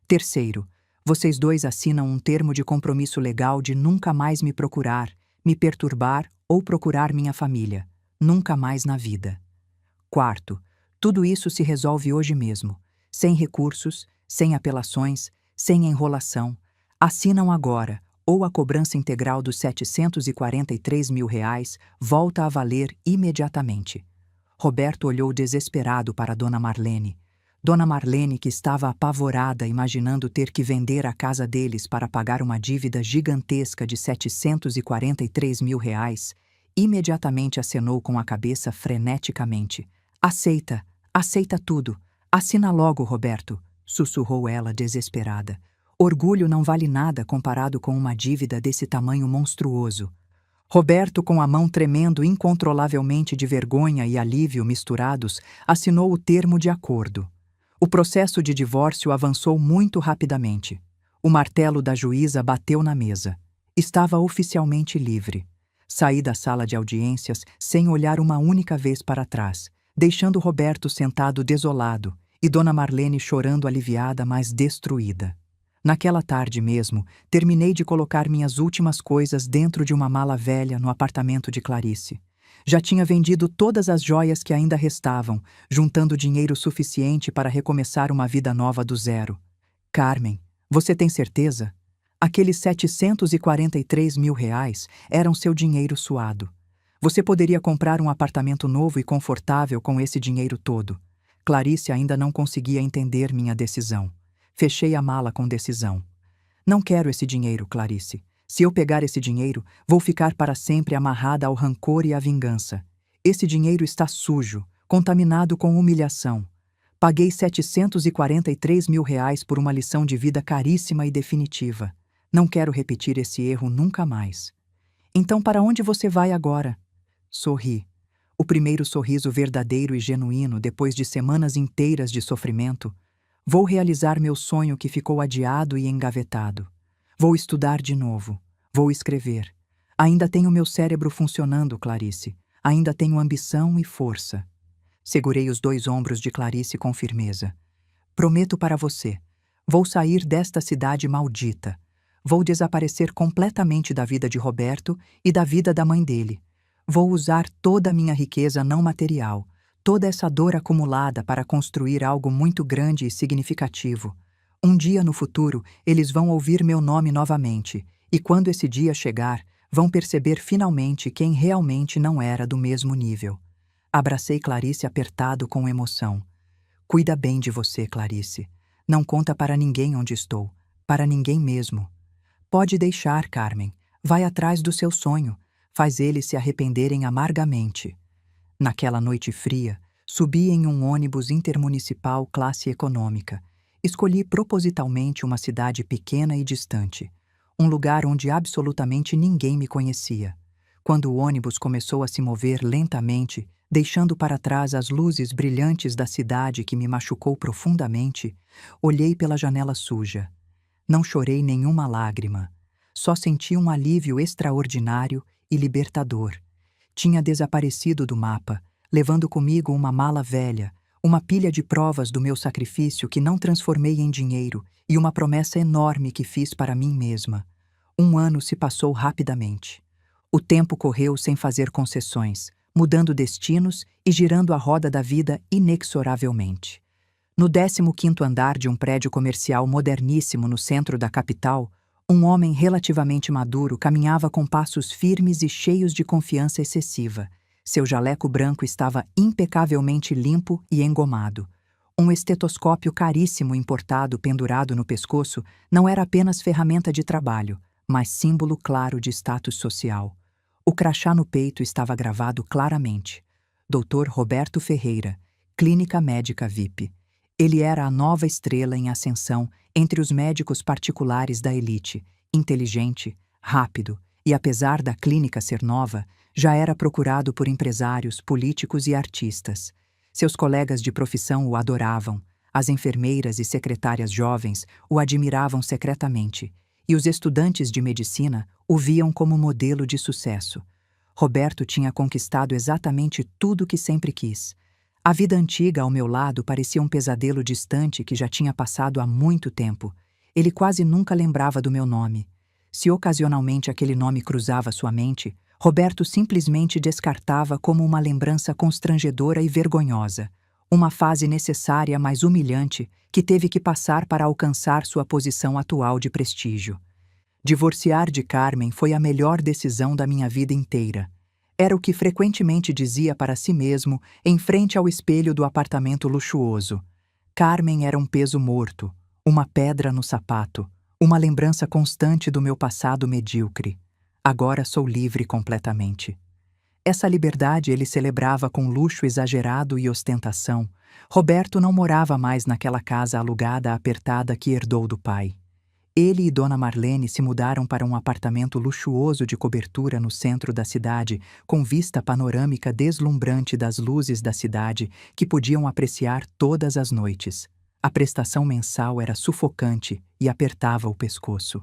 Terceiro, vocês dois assinam um termo de compromisso legal de nunca mais me procurar, me perturbar ou procurar minha família. Nunca mais na vida. Quarto, tudo isso se resolve hoje mesmo. Sem recursos, sem apelações, sem enrolação. Assinam agora, ou a cobrança integral dos R$ 743.000 volta a valer imediatamente. Roberto olhou desesperado para Dona Marlene. Dona Marlene, que estava apavorada imaginando ter que vender a casa deles para pagar uma dívida gigantesca de R$ 743.000, imediatamente acenou com a cabeça freneticamente. Aceita, aceita tudo. Assina logo, Roberto, sussurrou ela desesperada. Orgulho não vale nada comparado com uma dívida desse tamanho monstruoso. Roberto, com a mão tremendo incontrolavelmente de vergonha e alívio misturados, assinou o termo de acordo. O processo de divórcio avançou muito rapidamente. O martelo da juíza bateu na mesa. Estava oficialmente livre. Saí da sala de audiências sem olhar uma única vez para trás, deixando Roberto sentado desolado e Dona Marlene chorando aliviada, mas destruída. Naquela tarde mesmo, terminei de colocar minhas últimas coisas dentro de uma mala velha no apartamento de Clarice. Já tinha vendido todas as joias que ainda restavam, juntando dinheiro suficiente para recomeçar uma vida nova do zero. Carmen, você tem certeza? Aqueles R$ 743.000 eram seu dinheiro suado. Você poderia comprar um apartamento novo e confortável com esse dinheiro todo. Clarice ainda não conseguia entender minha decisão. Fechei a mala com decisão. Não quero esse dinheiro, Clarice. Se eu pegar esse dinheiro, vou ficar para sempre amarrada ao rancor e à vingança. Esse dinheiro está sujo, contaminado com humilhação. Paguei R$ 743.000 por uma lição de vida caríssima e definitiva. Não quero repetir esse erro nunca mais. Então, para onde você vai agora? Sorri. O primeiro sorriso verdadeiro e genuíno depois de semanas inteiras de sofrimento. Vou realizar meu sonho que ficou adiado e engavetado. Vou estudar de novo. Vou escrever. Ainda tenho meu cérebro funcionando, Clarice. Ainda tenho ambição e força. Segurei os dois ombros de Clarice com firmeza. Prometo para você. Vou sair desta cidade maldita. Vou desaparecer completamente da vida de Roberto e da vida da mãe dele. Vou usar toda a minha riqueza não material, toda essa dor acumulada para construir algo muito grande e significativo. Um dia no futuro, eles vão ouvir meu nome novamente, e quando esse dia chegar, vão perceber finalmente quem realmente não era do mesmo nível. Abracei Clarice apertado com emoção. Cuida bem de você, Clarice. Não conta para ninguém onde estou, para ninguém mesmo. Pode deixar, Carmen. Vai atrás do seu sonho. Faz eles se arrependerem amargamente. Naquela noite fria, subi em um ônibus intermunicipal classe econômica. Escolhi propositalmente uma cidade pequena e distante. Um lugar onde absolutamente ninguém me conhecia. Quando o ônibus começou a se mover lentamente, deixando para trás as luzes brilhantes da cidade que me machucou profundamente, olhei pela janela suja. Não chorei nenhuma lágrima. Só senti um alívio extraordinário e libertador. Tinha desaparecido do mapa, levando comigo uma mala velha, uma pilha de provas do meu sacrifício que não transformei em dinheiro e uma promessa enorme que fiz para mim mesma. 1 ano se passou rapidamente. O tempo correu sem fazer concessões, mudando destinos e girando a roda da vida inexoravelmente. No 15º andar de um prédio comercial moderníssimo no centro da capital, um homem relativamente maduro caminhava com passos firmes e cheios de confiança excessiva. Seu jaleco branco estava impecavelmente limpo e engomado. Um estetoscópio caríssimo importado pendurado no pescoço não era apenas ferramenta de trabalho, mas símbolo claro de status social. O crachá no peito estava gravado claramente. Dr. Roberto Ferreira, Clínica Médica VIP. Ele era a nova estrela em ascensão entre os médicos particulares da elite, inteligente, rápido e, apesar da clínica ser nova, Já era procurado por empresários, políticos e artistas. Seus colegas de profissão o adoravam, as enfermeiras e secretárias jovens o admiravam secretamente, e os estudantes de medicina o viam como modelo de sucesso. Roberto tinha conquistado exatamente tudo o que sempre quis. A vida antiga ao meu lado parecia um pesadelo distante que já tinha passado há muito tempo. Ele quase nunca lembrava do meu nome. Se ocasionalmente aquele nome cruzava sua mente, Roberto simplesmente descartava como uma lembrança constrangedora e vergonhosa, uma fase necessária, mas humilhante, que teve que passar para alcançar sua posição atual de prestígio. Divorciar de Carmen foi a melhor decisão da minha vida inteira. Era o que frequentemente dizia para si mesmo em frente ao espelho do apartamento luxuoso. Carmen era um peso morto, uma pedra no sapato, uma lembrança constante do meu passado medíocre. Agora sou livre completamente. Essa liberdade ele celebrava com luxo exagerado e ostentação. Roberto não morava mais naquela casa alugada apertada que herdou do pai. Ele e Dona Marlene se mudaram para um apartamento luxuoso de cobertura no centro da cidade, com vista panorâmica deslumbrante das luzes da cidade que podiam apreciar todas as noites. A prestação mensal era sufocante e apertava o pescoço.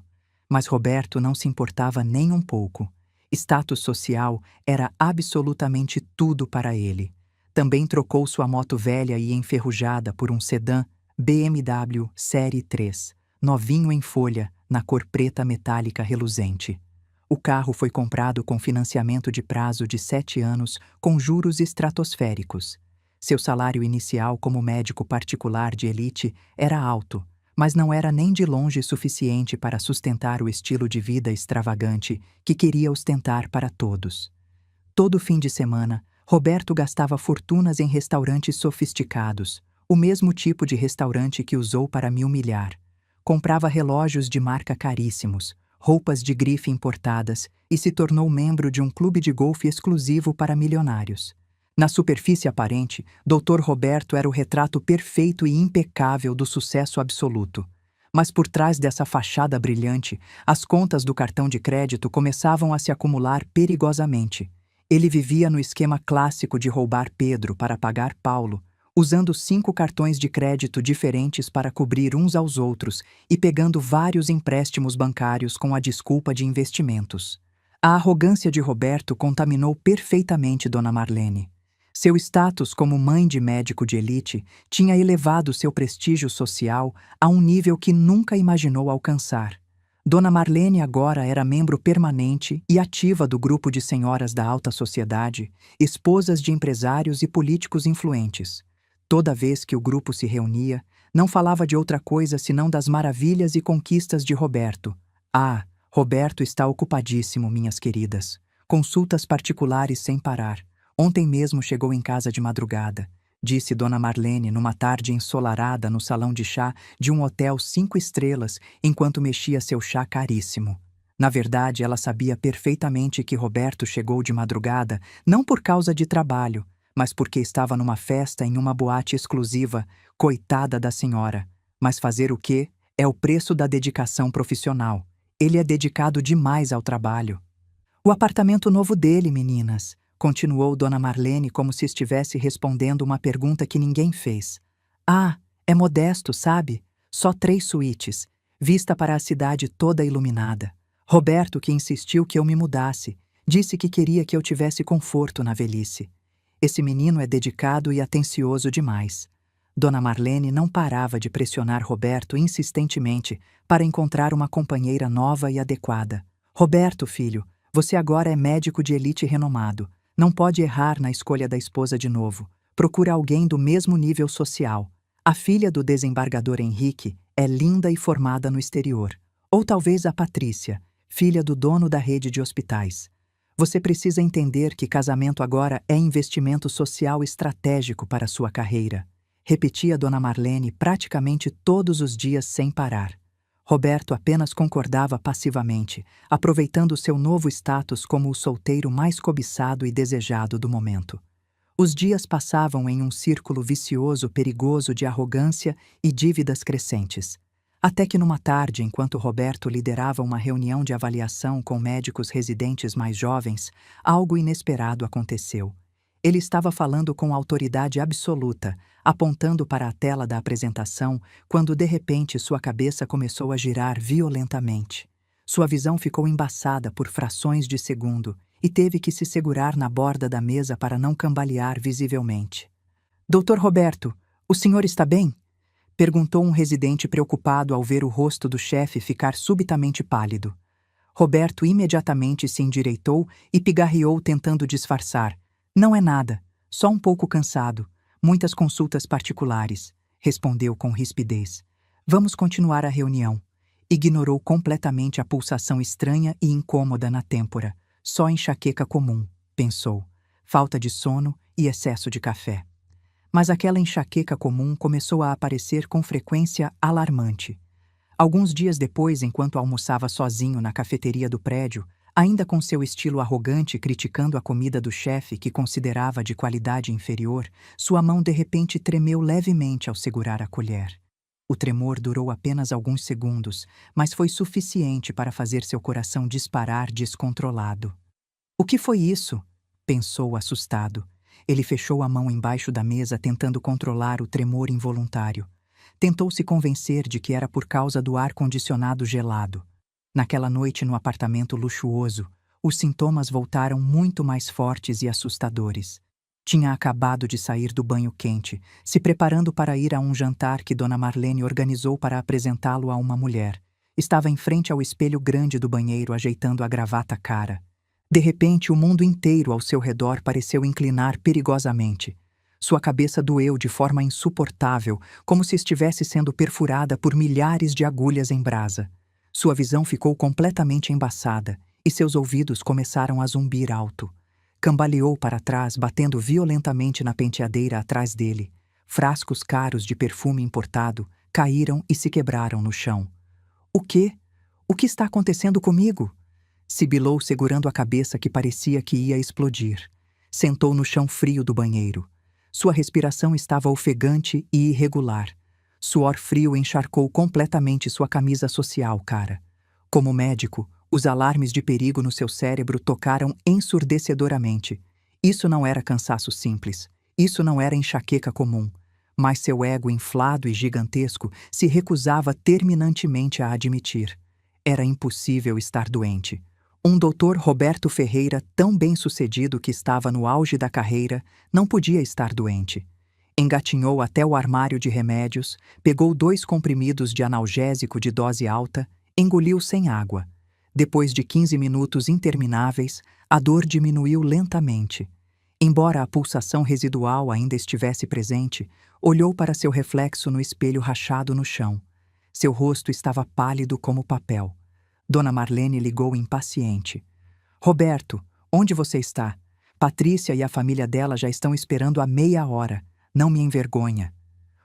Mas Roberto não se importava nem um pouco. Status social era absolutamente tudo para ele. Também trocou sua moto velha e enferrujada por um sedã BMW Série 3. Novinho em folha, na cor preta metálica reluzente. O carro foi comprado com financiamento de prazo de 7 anos, com juros estratosféricos. Seu salário inicial como médico particular de elite era alto, mas não era nem de longe suficiente para sustentar o estilo de vida extravagante que queria ostentar para todos. Todo fim de semana, Roberto gastava fortunas em restaurantes sofisticados, o mesmo tipo de restaurante que usou para me humilhar. Comprava relógios de marca caríssimos, roupas de grife importadas e se tornou membro de um clube de golfe exclusivo para milionários. Na superfície aparente, Dr. Roberto era o retrato perfeito e impecável do sucesso absoluto. Mas por trás dessa fachada brilhante, as contas do cartão de crédito começavam a se acumular perigosamente. Ele vivia no esquema clássico de roubar Pedro para pagar Paulo, usando 5 cartões de crédito diferentes para cobrir uns aos outros e pegando vários empréstimos bancários com a desculpa de investimentos. A arrogância de Roberto contaminou perfeitamente Dona Marlene. Seu status como mãe de médico de elite tinha elevado seu prestígio social a um nível que nunca imaginou alcançar. Dona Marlene agora era membro permanente e ativa do grupo de senhoras da alta sociedade, esposas de empresários e políticos influentes. Toda vez que o grupo se reunia, não falava de outra coisa senão das maravilhas e conquistas de Roberto. Ah, Roberto está ocupadíssimo, minhas queridas. Consultas particulares sem parar. Ontem mesmo chegou em casa de madrugada, disse Dona Marlene numa tarde ensolarada no salão de chá de um hotel 5 estrelas enquanto mexia seu chá caríssimo. Na verdade, ela sabia perfeitamente que Roberto chegou de madrugada não por causa de trabalho, mas porque estava numa festa em uma boate exclusiva, coitada da senhora. Mas fazer o quê? É o preço da dedicação profissional. Ele é dedicado demais ao trabalho. O apartamento novo dele, meninas, continuou Dona Marlene como se estivesse respondendo uma pergunta que ninguém fez. Ah, é modesto, sabe? Só 3 suítes, vista para a cidade toda iluminada. Roberto que insistiu que eu me mudasse, disse que queria que eu tivesse conforto na velhice. Esse menino é dedicado e atencioso demais. Dona Marlene não parava de pressionar Roberto insistentemente para encontrar uma companheira nova e adequada. Roberto, filho, você agora é médico de elite renomado. Não pode errar na escolha da esposa de novo. Procura alguém do mesmo nível social. A filha do desembargador Henrique é linda e formada no exterior. Ou talvez a Patrícia, filha do dono da rede de hospitais. Você precisa entender que casamento agora é investimento social estratégico para sua carreira, repetia Dona Marlene praticamente todos os dias sem parar. Roberto apenas concordava passivamente, aproveitando seu novo status como o solteiro mais cobiçado e desejado do momento. Os dias passavam em um círculo vicioso perigoso de arrogância e dívidas crescentes. Até que numa tarde, enquanto Roberto liderava uma reunião de avaliação com médicos residentes mais jovens, algo inesperado aconteceu. Ele estava falando com autoridade absoluta, apontando para a tela da apresentação, quando de repente sua cabeça começou a girar violentamente. Sua visão ficou embaçada por frações de segundo e teve que se segurar na borda da mesa para não cambalear visivelmente. Doutor Roberto, o senhor está bem? Perguntou um residente preocupado ao ver o rosto do chefe ficar subitamente pálido. Roberto imediatamente se endireitou e pigarreou tentando disfarçar. Não é nada, só um pouco cansado. Muitas consultas particulares, respondeu com rispidez. Vamos continuar a reunião. Ignorou completamente a pulsação estranha e incômoda na têmpora. Só enxaqueca comum, pensou. Falta de sono e excesso de café. Mas aquela enxaqueca comum começou a aparecer com frequência alarmante. Alguns dias depois, enquanto almoçava sozinho na cafeteria do prédio, ainda com seu estilo arrogante criticando a comida do chefe que considerava de qualidade inferior, sua mão de repente tremeu levemente ao segurar a colher. O tremor durou apenas alguns segundos, mas foi suficiente para fazer seu coração disparar descontrolado. O que foi isso? Pensou assustado. Ele fechou a mão embaixo da mesa tentando controlar o tremor involuntário. Tentou se convencer de que era por causa do ar-condicionado gelado. Naquela noite no apartamento luxuoso, os sintomas voltaram muito mais fortes e assustadores. Tinha acabado de sair do banho quente, se preparando para ir a um jantar que Dona Marlene organizou para apresentá-lo a uma mulher. Estava em frente ao espelho grande do banheiro ajeitando a gravata cara. De repente, o mundo inteiro ao seu redor pareceu inclinar perigosamente. Sua cabeça doeu de forma insuportável, como se estivesse sendo perfurada por milhares de agulhas em brasa. Sua visão ficou completamente embaçada e seus ouvidos começaram a zumbir alto. Cambaleou para trás, batendo violentamente na penteadeira atrás dele. Frascos caros de perfume importado caíram e se quebraram no chão. O quê? O que está acontecendo comigo? Sibilou segurando a cabeça que parecia que ia explodir. Sentou no chão frio do banheiro. Sua respiração estava ofegante e irregular. Suor frio encharcou completamente sua camisa social, cara. Como médico, os alarmes de perigo no seu cérebro tocaram ensurdecedoramente. Isso não era cansaço simples. Isso não era enxaqueca comum. Mas seu ego inflado e gigantesco se recusava terminantemente a admitir. Era impossível estar doente. Um doutor Roberto Ferreira, tão bem-sucedido que estava no auge da carreira, não podia estar doente. Engatinhou até o armário de remédios, pegou 2 comprimidos de analgésico de dose alta, engoliu sem água. Depois de 15 minutos intermináveis, a dor diminuiu lentamente. Embora a pulsação residual ainda estivesse presente, olhou para seu reflexo no espelho rachado no chão. Seu rosto estava pálido como papel. Dona Marlene ligou impaciente. Roberto, onde você está? Patrícia e a família dela já estão esperando há meia hora. Não me envergonha.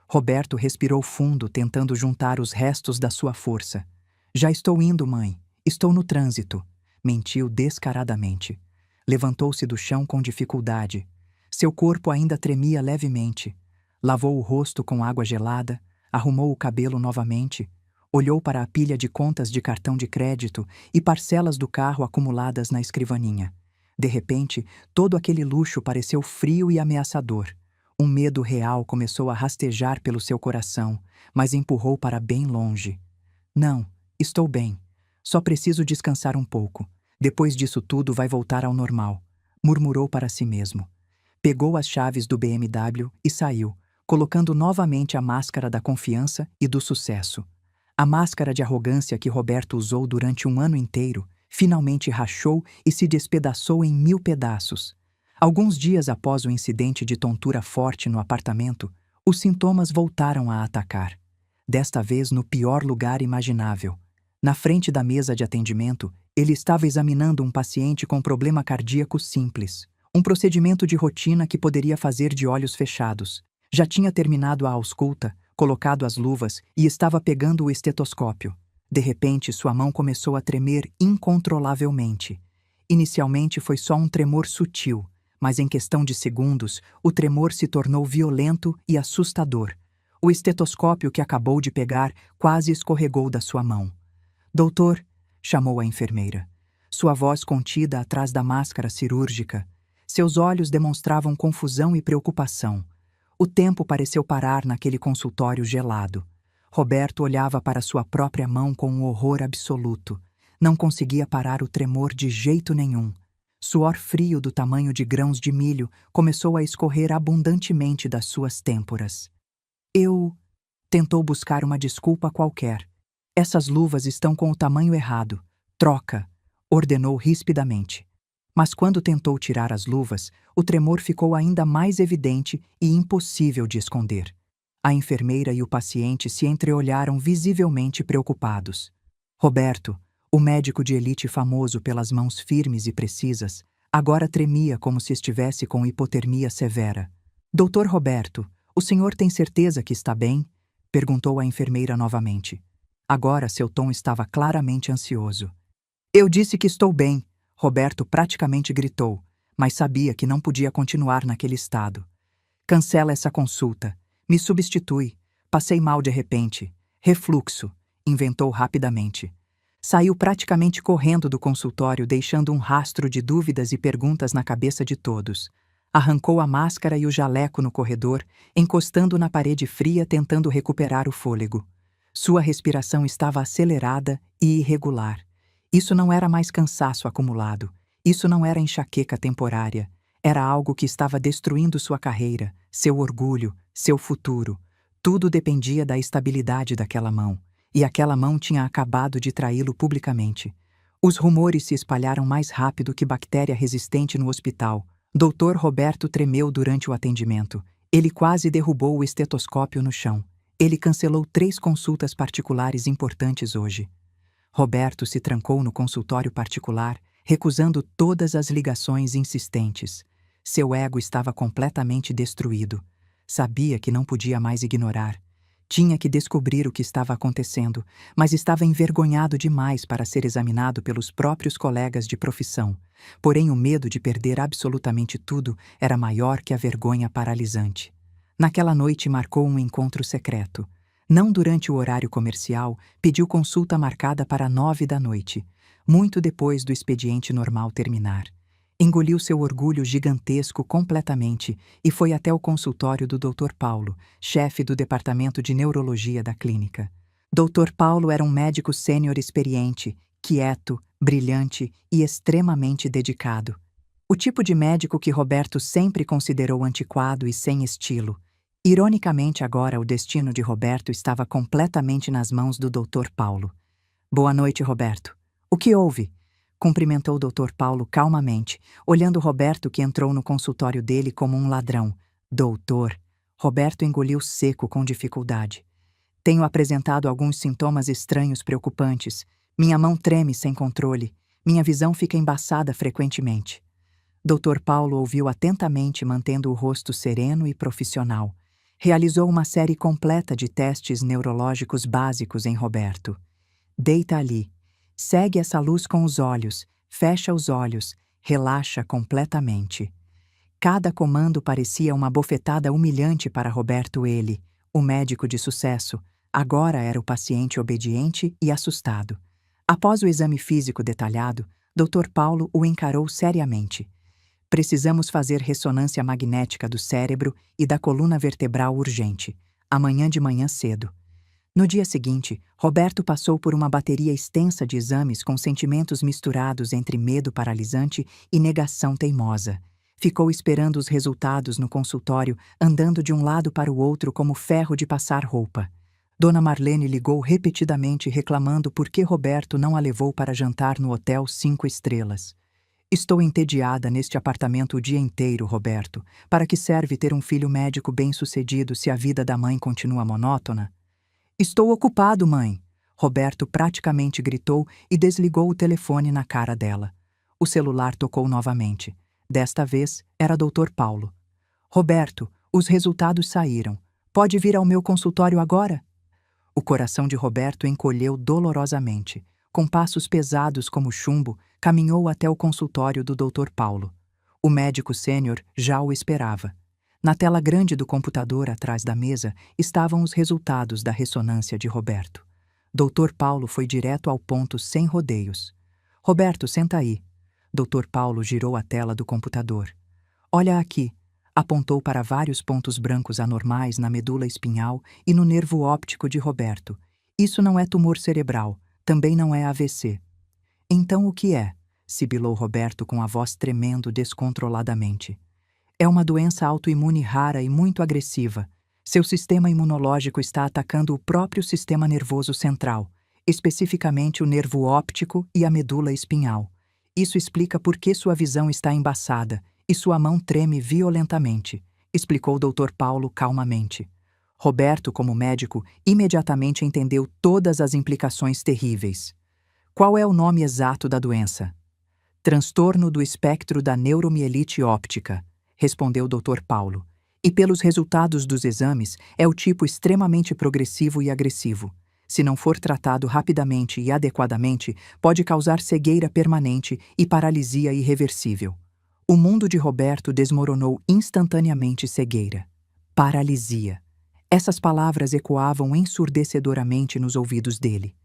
Roberto respirou fundo, tentando juntar os restos da sua força. Já estou indo, mãe. Estou no trânsito. Mentiu descaradamente. Levantou-se do chão com dificuldade. Seu corpo ainda tremia levemente. Lavou o rosto com água gelada, arrumou o cabelo novamente, olhou para a pilha de contas de cartão de crédito e parcelas do carro acumuladas na escrivaninha. De repente, todo aquele luxo pareceu frio e ameaçador. Um medo real começou a rastejar pelo seu coração, mas empurrou para bem longe. Não, estou bem. Só preciso descansar um pouco. Depois disso tudo vai voltar ao normal, murmurou para si mesmo. Pegou as chaves do BMW e saiu, colocando novamente a máscara da confiança e do sucesso. A máscara de arrogância que Roberto usou durante um ano inteiro finalmente rachou e se despedaçou em 1000 pedaços. Alguns dias após o incidente de tontura forte no apartamento, os sintomas voltaram a atacar. Desta vez no pior lugar imaginável. Na frente da mesa de atendimento, ele estava examinando um paciente com problema cardíaco simples, um procedimento de rotina que poderia fazer de olhos fechados. Já tinha terminado a ausculta, colocado as luvas e estava pegando o estetoscópio. De repente, sua mão começou a tremer incontrolavelmente. Inicialmente foi só um tremor sutil, mas em questão de segundos, o tremor se tornou violento e assustador. O estetoscópio que acabou de pegar quase escorregou da sua mão. Doutor, chamou a enfermeira. Sua voz contida atrás da máscara cirúrgica. Seus olhos demonstravam confusão e preocupação. O tempo pareceu parar naquele consultório gelado. Roberto olhava para sua própria mão com um horror absoluto. Não conseguia parar o tremor de jeito nenhum. Suor frio do tamanho de grãos de milho começou a escorrer abundantemente das suas têmporas. Tentou buscar uma desculpa qualquer. Essas luvas estão com o tamanho errado. Troca, ordenou rispidamente. Mas quando tentou tirar as luvas, o tremor ficou ainda mais evidente e impossível de esconder. A enfermeira e o paciente se entreolharam visivelmente preocupados. Roberto, o médico de elite famoso pelas mãos firmes e precisas, agora tremia como se estivesse com hipotermia severa. Doutor Roberto, o senhor tem certeza que está bem? Perguntou a enfermeira novamente. Agora seu tom estava claramente ansioso. Eu disse que estou bem, Roberto praticamente gritou, mas sabia que não podia continuar naquele estado. Cancela essa consulta. Me substitui. Passei mal de repente. Refluxo, inventou rapidamente. Saiu praticamente correndo do consultório, deixando um rastro de dúvidas e perguntas na cabeça de todos. Arrancou a máscara e o jaleco no corredor, encostando na parede fria, tentando recuperar o fôlego. Sua respiração estava acelerada e irregular. Isso não era mais cansaço acumulado. Isso não era enxaqueca temporária. Era algo que estava destruindo sua carreira, seu orgulho, seu futuro. Tudo dependia da estabilidade daquela mão. E aquela mão tinha acabado de traí-lo publicamente. Os rumores se espalharam mais rápido que bactéria resistente no hospital. Dr. Roberto tremeu durante o atendimento. Ele quase derrubou o estetoscópio no chão. Ele cancelou 3 consultas particulares importantes hoje. Roberto se trancou no consultório particular, recusando todas as ligações insistentes. Seu ego estava completamente destruído. Sabia que não podia mais ignorar. Tinha que descobrir o que estava acontecendo, mas estava envergonhado demais para ser examinado pelos próprios colegas de profissão. Porém, o medo de perder absolutamente tudo era maior que a vergonha paralisante. Naquela noite marcou um encontro secreto. Não durante o horário comercial, pediu consulta marcada para 9 da noite, muito depois do expediente normal terminar. Engoliu seu orgulho gigantesco completamente e foi até o consultório do Dr. Paulo, chefe do departamento de neurologia da clínica. Dr. Paulo era um médico sênior experiente, quieto, brilhante e extremamente dedicado. O tipo de médico que Roberto sempre considerou antiquado e sem estilo. Ironicamente, agora o destino de Roberto estava completamente nas mãos do Dr. Paulo. Boa noite, Roberto. O que houve? Cumprimentou o Dr. Paulo calmamente, olhando Roberto, que entrou no consultório dele como um ladrão. Doutor. Roberto engoliu seco com dificuldade. Tenho apresentado alguns sintomas estranhos preocupantes. Minha mão treme sem controle. Minha visão fica embaçada frequentemente. Dr. Paulo ouviu atentamente, mantendo o rosto sereno e profissional. Realizou uma série completa de testes neurológicos básicos em Roberto. Deita ali. Segue essa luz com os olhos, fecha os olhos, relaxa completamente. Cada comando parecia uma bofetada humilhante para Roberto. Ele, o médico de sucesso, agora era o paciente obediente e assustado. Após o exame físico detalhado, Dr. Paulo o encarou seriamente. Precisamos fazer ressonância magnética do cérebro e da coluna vertebral urgente, amanhã de manhã cedo. No dia seguinte, Roberto passou por uma bateria extensa de exames com sentimentos misturados entre medo paralisante e negação teimosa. Ficou esperando os resultados no consultório, andando de um lado para o outro como ferro de passar roupa. Dona Marlene ligou repetidamente reclamando por que Roberto não a levou para jantar no hotel 5 estrelas. Estou entediada neste apartamento o dia inteiro, Roberto. Para que serve ter um filho médico bem-sucedido se a vida da mãe continua monótona? Estou ocupado, mãe. Roberto praticamente gritou e desligou o telefone na cara dela. O celular tocou novamente. Desta vez, era Dr. Paulo. Roberto, os resultados saíram. Pode vir ao meu consultório agora? O coração de Roberto encolheu dolorosamente. Com passos pesados como chumbo, caminhou até o consultório do Dr. Paulo. O médico sênior já o esperava. Na tela grande do computador atrás da mesa estavam os resultados da ressonância de Roberto. Dr. Paulo foi direto ao ponto sem rodeios. Roberto, senta aí. Dr. Paulo girou a tela do computador. Olha aqui. Apontou para vários pontos brancos anormais na medula espinhal e no nervo óptico de Roberto. Isso não é tumor cerebral, também não é AVC. Então o que é? Sibilou Roberto com a voz tremendo descontroladamente. É uma doença autoimune rara e muito agressiva. Seu sistema imunológico está atacando o próprio sistema nervoso central, especificamente o nervo óptico e a medula espinhal. Isso explica por que sua visão está embaçada e sua mão treme violentamente, explicou Dr. Paulo calmamente. Roberto, como médico, imediatamente entendeu todas as implicações terríveis. Qual é o nome exato da doença? Transtorno do espectro da neuromielite óptica, respondeu Dr. Paulo. E pelos resultados dos exames, é o tipo extremamente progressivo e agressivo. Se não for tratado rapidamente e adequadamente, pode causar cegueira permanente e paralisia irreversível. O mundo de Roberto desmoronou instantaneamente cegueira. Paralisia. Essas palavras ecoavam ensurdecedoramente nos ouvidos dele.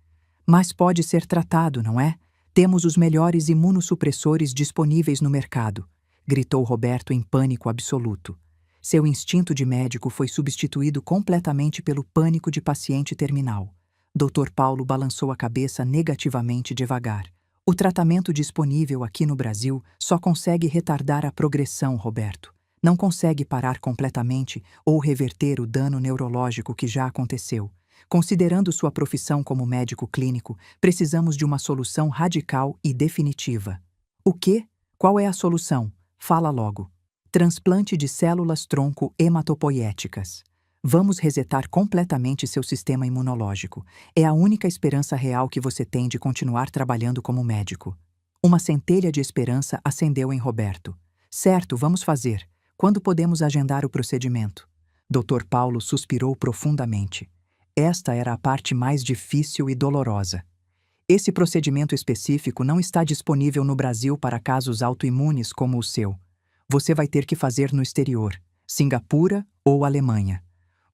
Mas pode ser tratado, não é? Temos os melhores imunossupressores disponíveis no mercado, gritou Roberto em pânico absoluto. Seu instinto de médico foi substituído completamente pelo pânico de paciente terminal. Dr. Paulo balançou a cabeça negativamente devagar. O tratamento disponível aqui no Brasil só consegue retardar a progressão, Roberto. Não consegue parar completamente ou reverter o dano neurológico que já aconteceu. Considerando sua profissão como médico clínico, precisamos de uma solução radical e definitiva. O quê? Qual é a solução? Fala logo. Transplante de células-tronco hematopoiéticas. Vamos resetar completamente seu sistema imunológico. É a única esperança real que você tem de continuar trabalhando como médico. Uma centelha de esperança acendeu em Roberto. Certo, vamos fazer. Quando podemos agendar o procedimento? Dr. Paulo suspirou profundamente. Esta era a parte mais difícil e dolorosa. Esse procedimento específico não está disponível no Brasil para casos autoimunes como o seu. Você vai ter que fazer no exterior, Singapura ou Alemanha.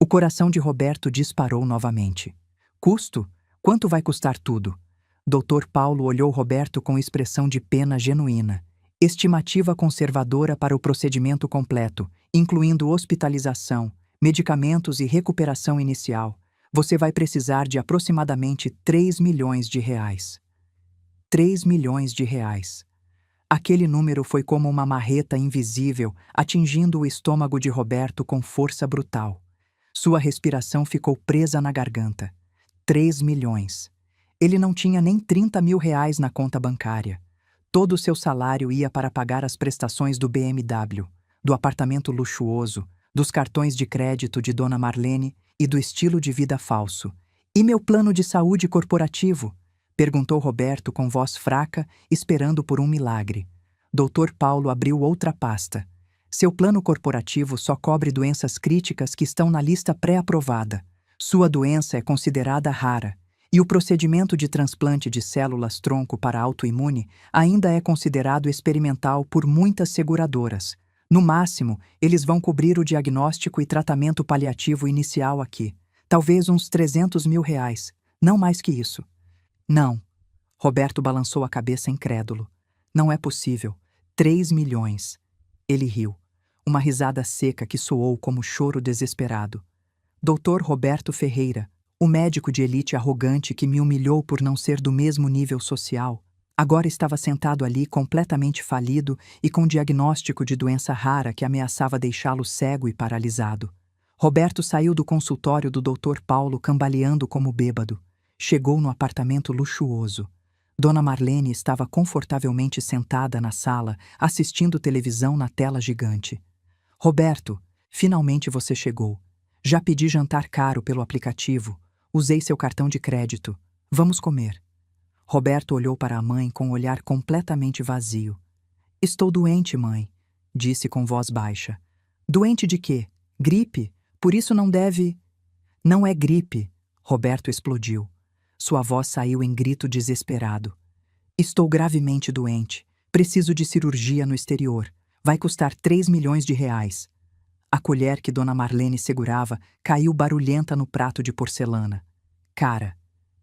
O coração de Roberto disparou novamente. Custo? Quanto vai custar tudo? Dr. Paulo olhou Roberto com expressão de pena genuína. Estimativa conservadora para o procedimento completo, incluindo hospitalização, medicamentos e recuperação inicial. Você vai precisar de aproximadamente 3 milhões de reais. 3 milhões de reais. Aquele número foi como uma marreta invisível, atingindo o estômago de Roberto com força brutal. Sua respiração ficou presa na garganta. 3 milhões. Ele não tinha nem 30 mil reais na conta bancária. Todo o seu salário ia para pagar as prestações do BMW, do apartamento luxuoso, dos cartões de crédito de Dona Marlene e do estilo de vida falso. E meu plano de saúde corporativo? Perguntou Roberto com voz fraca, esperando por um milagre. Dr. Paulo abriu outra pasta. Seu plano corporativo só cobre doenças críticas que estão na lista pré-aprovada. Sua doença é considerada rara. E o procedimento de transplante de células-tronco para autoimune ainda é considerado experimental por muitas seguradoras. No máximo, eles vão cobrir o diagnóstico e tratamento paliativo inicial aqui. Talvez uns 300 mil reais. Não mais que isso. Não. Roberto balançou a cabeça incrédulo. Não é possível. 3 milhões. Ele riu. Uma risada seca que soou como choro desesperado. Dr. Roberto Ferreira, o médico de elite arrogante que me humilhou por não ser do mesmo nível social, agora estava sentado ali completamente falido e com diagnóstico de doença rara que ameaçava deixá-lo cego e paralisado. Roberto saiu do consultório do Dr. Paulo cambaleando como bêbado. Chegou no apartamento luxuoso. Dona Marlene estava confortavelmente sentada na sala, assistindo televisão na tela gigante. Roberto, finalmente você chegou. Já pedi jantar caro pelo aplicativo. Usei seu cartão de crédito. Vamos comer. Roberto olhou para a mãe com um olhar completamente vazio. Estou doente, mãe, disse com voz baixa. Doente de quê? Gripe? Por isso não deve... Não é gripe, Roberto explodiu. Sua voz saiu em grito desesperado. Estou gravemente doente. Preciso de cirurgia no exterior. Vai custar 3 milhões de reais. A colher que Dona Marlene segurava caiu barulhenta no prato de porcelana. Cara,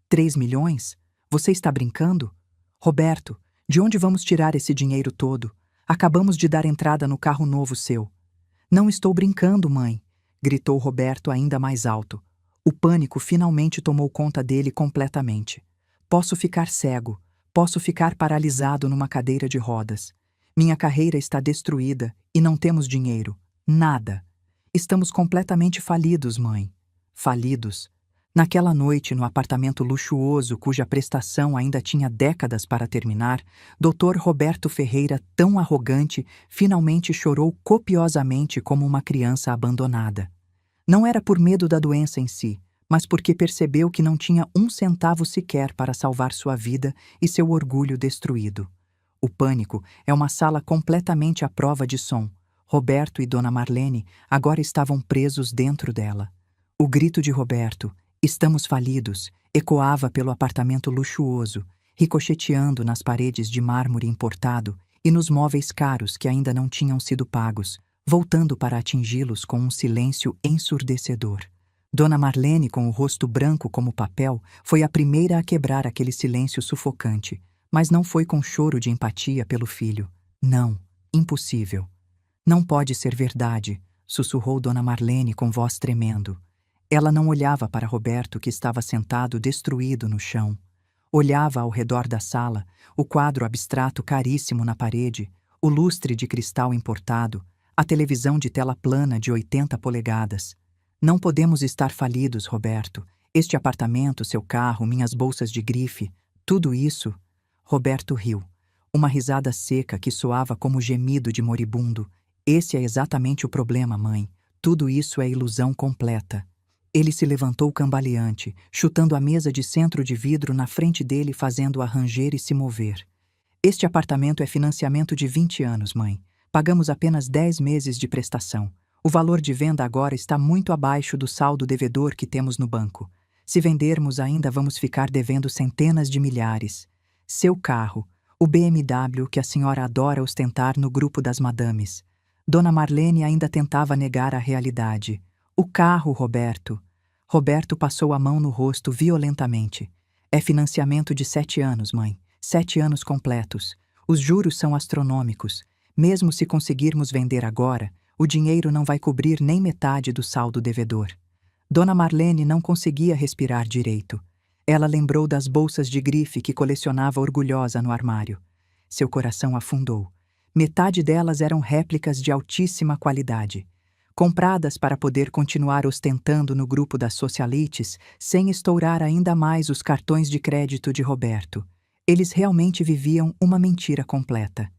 3 milhões? Você está brincando? Roberto, de onde vamos tirar esse dinheiro todo? Acabamos de dar entrada no carro novo seu. Não estou brincando, mãe, gritou Roberto ainda mais alto. O pânico finalmente tomou conta dele completamente. Posso ficar cego, posso ficar paralisado numa cadeira de rodas. Minha carreira está destruída e não temos dinheiro. Nada. Estamos completamente falidos, mãe. Falidos. Naquela noite, no apartamento luxuoso cuja prestação ainda tinha décadas para terminar, Dr. Roberto Ferreira, tão arrogante, finalmente chorou copiosamente como uma criança abandonada. Não era por medo da doença em si, mas porque percebeu que não tinha um centavo sequer para salvar sua vida e seu orgulho destruído. O pânico é uma sala completamente à prova de som. Roberto e Dona Marlene agora estavam presos dentro dela. O grito de Roberto, "Estamos falidos", ecoava pelo apartamento luxuoso, ricocheteando nas paredes de mármore importado e nos móveis caros que ainda não tinham sido pagos, voltando para atingi-los com um silêncio ensurdecedor. Dona Marlene, com o rosto branco como papel, foi a primeira a quebrar aquele silêncio sufocante, mas não foi com choro de empatia pelo filho. Não, impossível. Não pode ser verdade, sussurrou Dona Marlene com voz tremendo. Ela não olhava para Roberto, que estava sentado destruído no chão. Olhava ao redor da sala, o quadro abstrato caríssimo na parede, o lustre de cristal importado, a televisão de tela plana de 80 polegadas. Não podemos estar falidos, Roberto. Este apartamento, seu carro, minhas bolsas de grife, tudo isso... Roberto riu. Uma risada seca que soava como gemido de moribundo. Esse é exatamente o problema, mãe. Tudo isso é ilusão completa. Ele se levantou cambaleante, chutando a mesa de centro de vidro na frente dele, fazendo-a ranger e se mover. Este apartamento é financiamento de 20 anos, mãe. Pagamos apenas 10 meses de prestação. O valor de venda agora está muito abaixo do saldo devedor que temos no banco. Se vendermos, ainda vamos ficar devendo centenas de milhares. Seu carro, o BMW que a senhora adora ostentar no grupo das madames. Dona Marlene ainda tentava negar a realidade. O carro, Roberto. Roberto passou a mão no rosto violentamente. É financiamento de 7 anos, mãe. 7 anos completos. Os juros são astronômicos. Mesmo se conseguirmos vender agora, o dinheiro não vai cobrir nem metade do saldo devedor. Dona Marlene não conseguia respirar direito. Ela lembrou das bolsas de grife que colecionava orgulhosa no armário. Seu coração afundou. Metade delas eram réplicas de altíssima qualidade, compradas para poder continuar ostentando no grupo das socialites sem estourar ainda mais os cartões de crédito de Roberto. Eles realmente viviam uma mentira completa.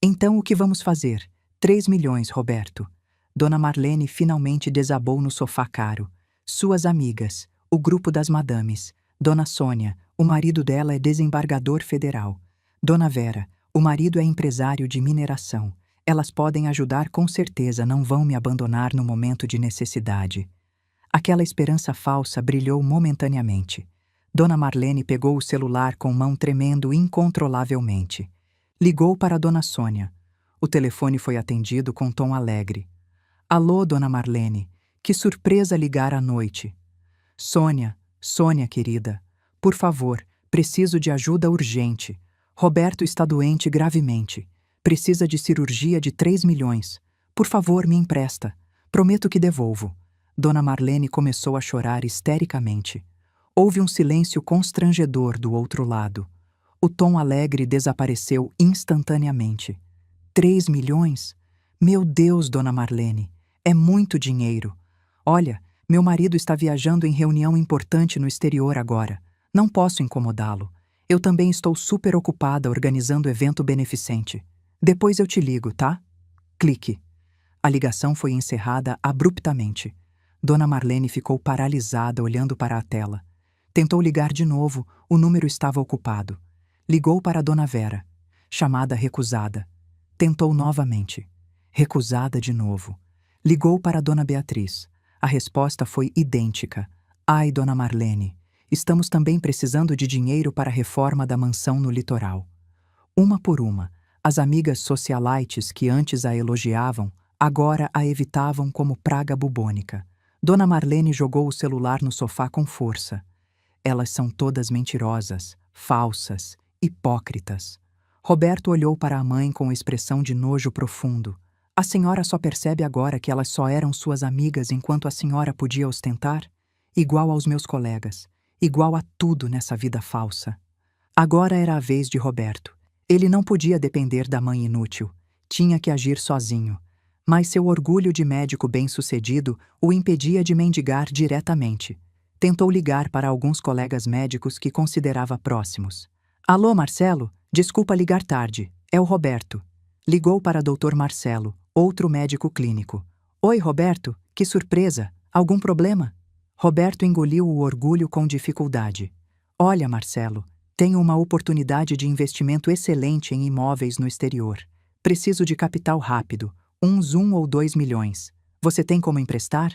Então o que vamos fazer? 3 milhões, Roberto. Dona Marlene finalmente desabou no sofá caro. Suas amigas, o grupo das madames. Dona Sônia, o marido dela é desembargador federal. Dona Vera, o marido é empresário de mineração. Elas podem ajudar com certeza, não vão me abandonar no momento de necessidade. Aquela esperança falsa brilhou momentaneamente. Dona Marlene pegou o celular com mão tremendo incontrolavelmente. Ligou para Dona Sônia. O telefone foi atendido com tom alegre. Alô, Dona Marlene, que surpresa ligar à noite. Sônia, querida, por favor, preciso de ajuda urgente. Roberto está doente gravemente. Precisa de cirurgia de 3 milhões. Por favor, me empresta. Prometo que devolvo. Dona Marlene começou a chorar histericamente. Houve um silêncio constrangedor do outro lado. O tom alegre desapareceu instantaneamente. 3 milhões? Meu Deus, Dona Marlene, é muito dinheiro. Olha, meu marido está viajando em reunião importante no exterior agora. Não posso incomodá-lo. Eu também estou super ocupada organizando evento beneficente. Depois eu te ligo, tá? Clique. A ligação foi encerrada abruptamente. Dona Marlene ficou paralisada olhando para a tela. Tentou ligar de novo, o número estava ocupado. Ligou para Dona Vera. Chamada recusada. Tentou novamente. Recusada de novo. Ligou para Dona Beatriz. A resposta foi idêntica. Ai, Dona Marlene, estamos também precisando de dinheiro para a reforma da mansão no litoral. Uma por uma, as amigas socialites que antes a elogiavam, Agora a evitavam como praga bubônica. Dona Marlene jogou o celular no sofá com força. Elas são todas mentirosas, falsas, hipócritas. Roberto olhou para a mãe com expressão de nojo profundo. A senhora só percebe agora que elas só eram suas amigas enquanto a senhora podia ostentar? Igual aos meus colegas, igual a tudo nessa vida falsa. Agora era a vez de Roberto. Ele não podia depender da mãe inútil. Tinha que agir sozinho. Mas seu orgulho de médico bem-sucedido o impedia de mendigar diretamente. Tentou ligar para alguns colegas médicos que considerava próximos. Alô, Marcelo? Desculpa ligar tarde. É o Roberto. Ligou para Dr. Marcelo, outro médico clínico. Oi, Roberto. Que surpresa. Algum problema? Roberto engoliu o orgulho com dificuldade. Olha, Marcelo, tenho uma oportunidade de investimento excelente em imóveis no exterior. Preciso de capital rápido, uns 1 ou 2 milhões. Você tem como emprestar?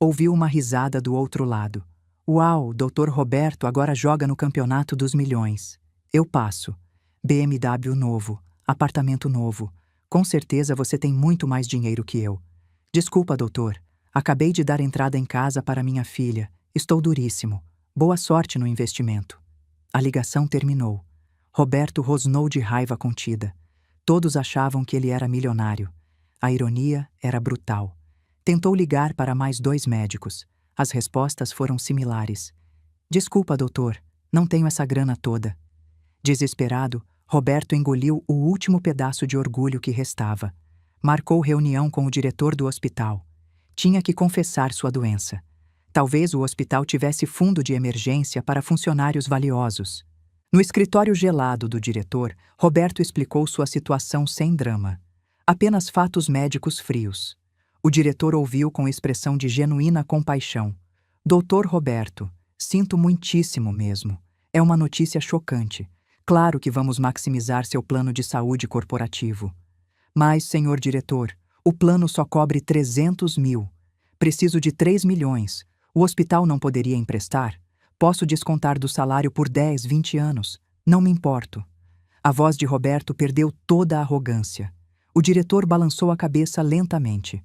Ouviu uma risada do outro lado. Uau, Dr. Roberto agora joga no campeonato dos milhões. Eu passo. BMW novo, apartamento novo. Com certeza você tem muito mais dinheiro que eu. Desculpa, doutor. Acabei de dar entrada em casa para minha filha. Estou duríssimo. Boa sorte no investimento. A ligação terminou. Roberto rosnou de raiva contida. Todos achavam que ele era milionário. A ironia era brutal. Tentou ligar para mais 2 médicos. As respostas foram similares. Desculpa, doutor, não tenho essa grana toda. Desesperado, Roberto engoliu o último pedaço de orgulho que restava. Marcou reunião com o diretor do hospital. Tinha que confessar sua doença. Talvez o hospital tivesse fundo de emergência para funcionários valiosos. No escritório gelado do diretor, Roberto explicou sua situação sem drama. Apenas fatos médicos frios. O diretor ouviu com expressão de genuína compaixão. Doutor Roberto, sinto muitíssimo mesmo. É uma notícia chocante. Claro que vamos maximizar seu plano de saúde corporativo. Mas, senhor diretor, o plano só cobre 300 mil. Preciso de 3 milhões. O hospital não poderia emprestar? Posso descontar do salário por 10, 20 anos. Não me importo. A voz de Roberto perdeu toda a arrogância. O diretor balançou a cabeça lentamente.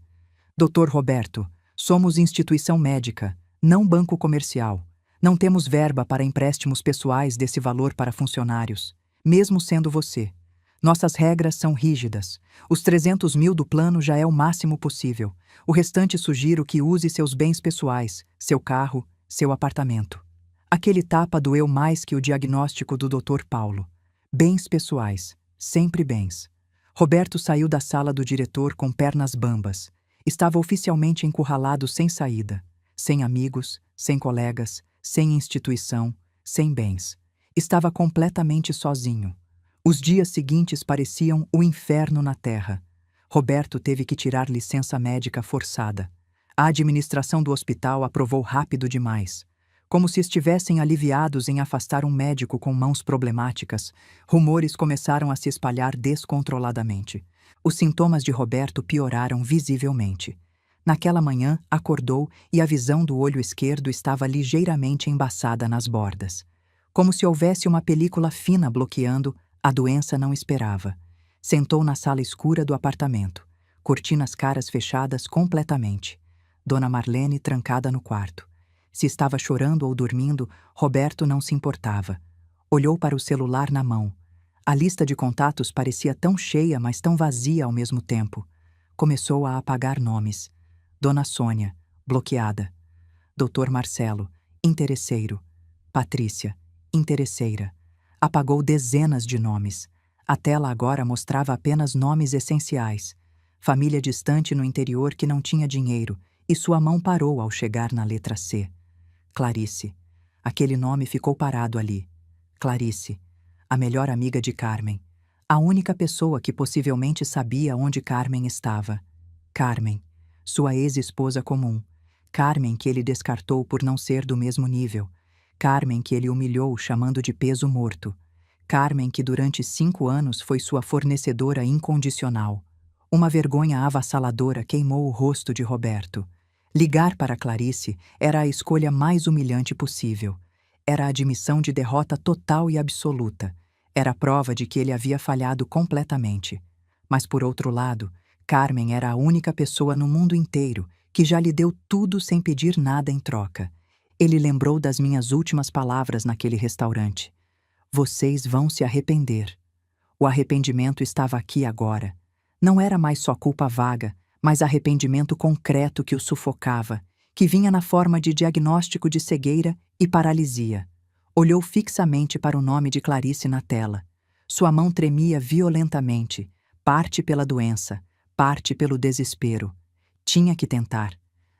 Doutor Roberto, somos instituição médica, não banco comercial. Não temos verba para empréstimos pessoais desse valor para funcionários, mesmo sendo você. Nossas regras são rígidas. Os 300 mil do plano já é o máximo possível. O restante sugiro que use seus bens pessoais, seu carro, seu apartamento. Aquele tapa doeu mais que o diagnóstico do Dr. Paulo. Bens pessoais, sempre bens. Roberto saiu da sala do diretor com pernas bambas. Estava oficialmente encurralado sem saída, sem amigos, sem colegas, sem instituição, sem bens. Estava completamente sozinho. Os dias seguintes pareciam o inferno na terra. Roberto teve que tirar licença médica forçada. A administração do hospital aprovou rápido demais. Como se estivessem aliviados em afastar um médico com mãos problemáticas, rumores começaram a se espalhar descontroladamente. Os sintomas de Roberto pioraram visivelmente. Naquela manhã, acordou e a visão do olho esquerdo estava ligeiramente embaçada nas bordas. Como se houvesse uma película fina bloqueando, a doença não esperava. Sentou na sala escura do apartamento, cortinas caras fechadas completamente. Dona Marlene trancada no quarto. Se estava chorando ou dormindo, Roberto não se importava. Olhou para o celular na mão. A lista de contatos parecia tão cheia, mas tão vazia ao mesmo tempo. Começou a apagar nomes. Dona Sônia, bloqueada. Dr. Marcelo, interesseiro. Patrícia, interesseira. Apagou dezenas de nomes. A tela agora mostrava apenas nomes essenciais. Família distante no interior que não tinha dinheiro, e sua mão parou ao chegar na letra C. Clarice. Aquele nome ficou parado ali. Clarice, a melhor amiga de Carmen. A única pessoa que possivelmente sabia onde Carmen estava. Carmen, sua ex-esposa comum. Carmen que ele descartou por não ser do mesmo nível. Carmen que ele humilhou chamando de peso morto. Carmen que durante 5 anos foi sua fornecedora incondicional. Uma vergonha avassaladora queimou o rosto de Roberto. Ligar para Clarice era a escolha mais humilhante possível. Era a admissão de derrota total e absoluta. Era a prova de que ele havia falhado completamente. Mas, por outro lado, Carmen era a única pessoa no mundo inteiro que já lhe deu tudo sem pedir nada em troca. Ele lembrou das minhas últimas palavras naquele restaurante. Vocês vão se arrepender. O arrependimento estava aqui agora. Não era mais só culpa vaga, mas arrependimento concreto que o sufocava, que vinha na forma de diagnóstico de cegueira e paralisia. Olhou fixamente para o nome de Clarice na tela. Sua mão tremia violentamente, parte pela doença, parte pelo desespero. Tinha que tentar.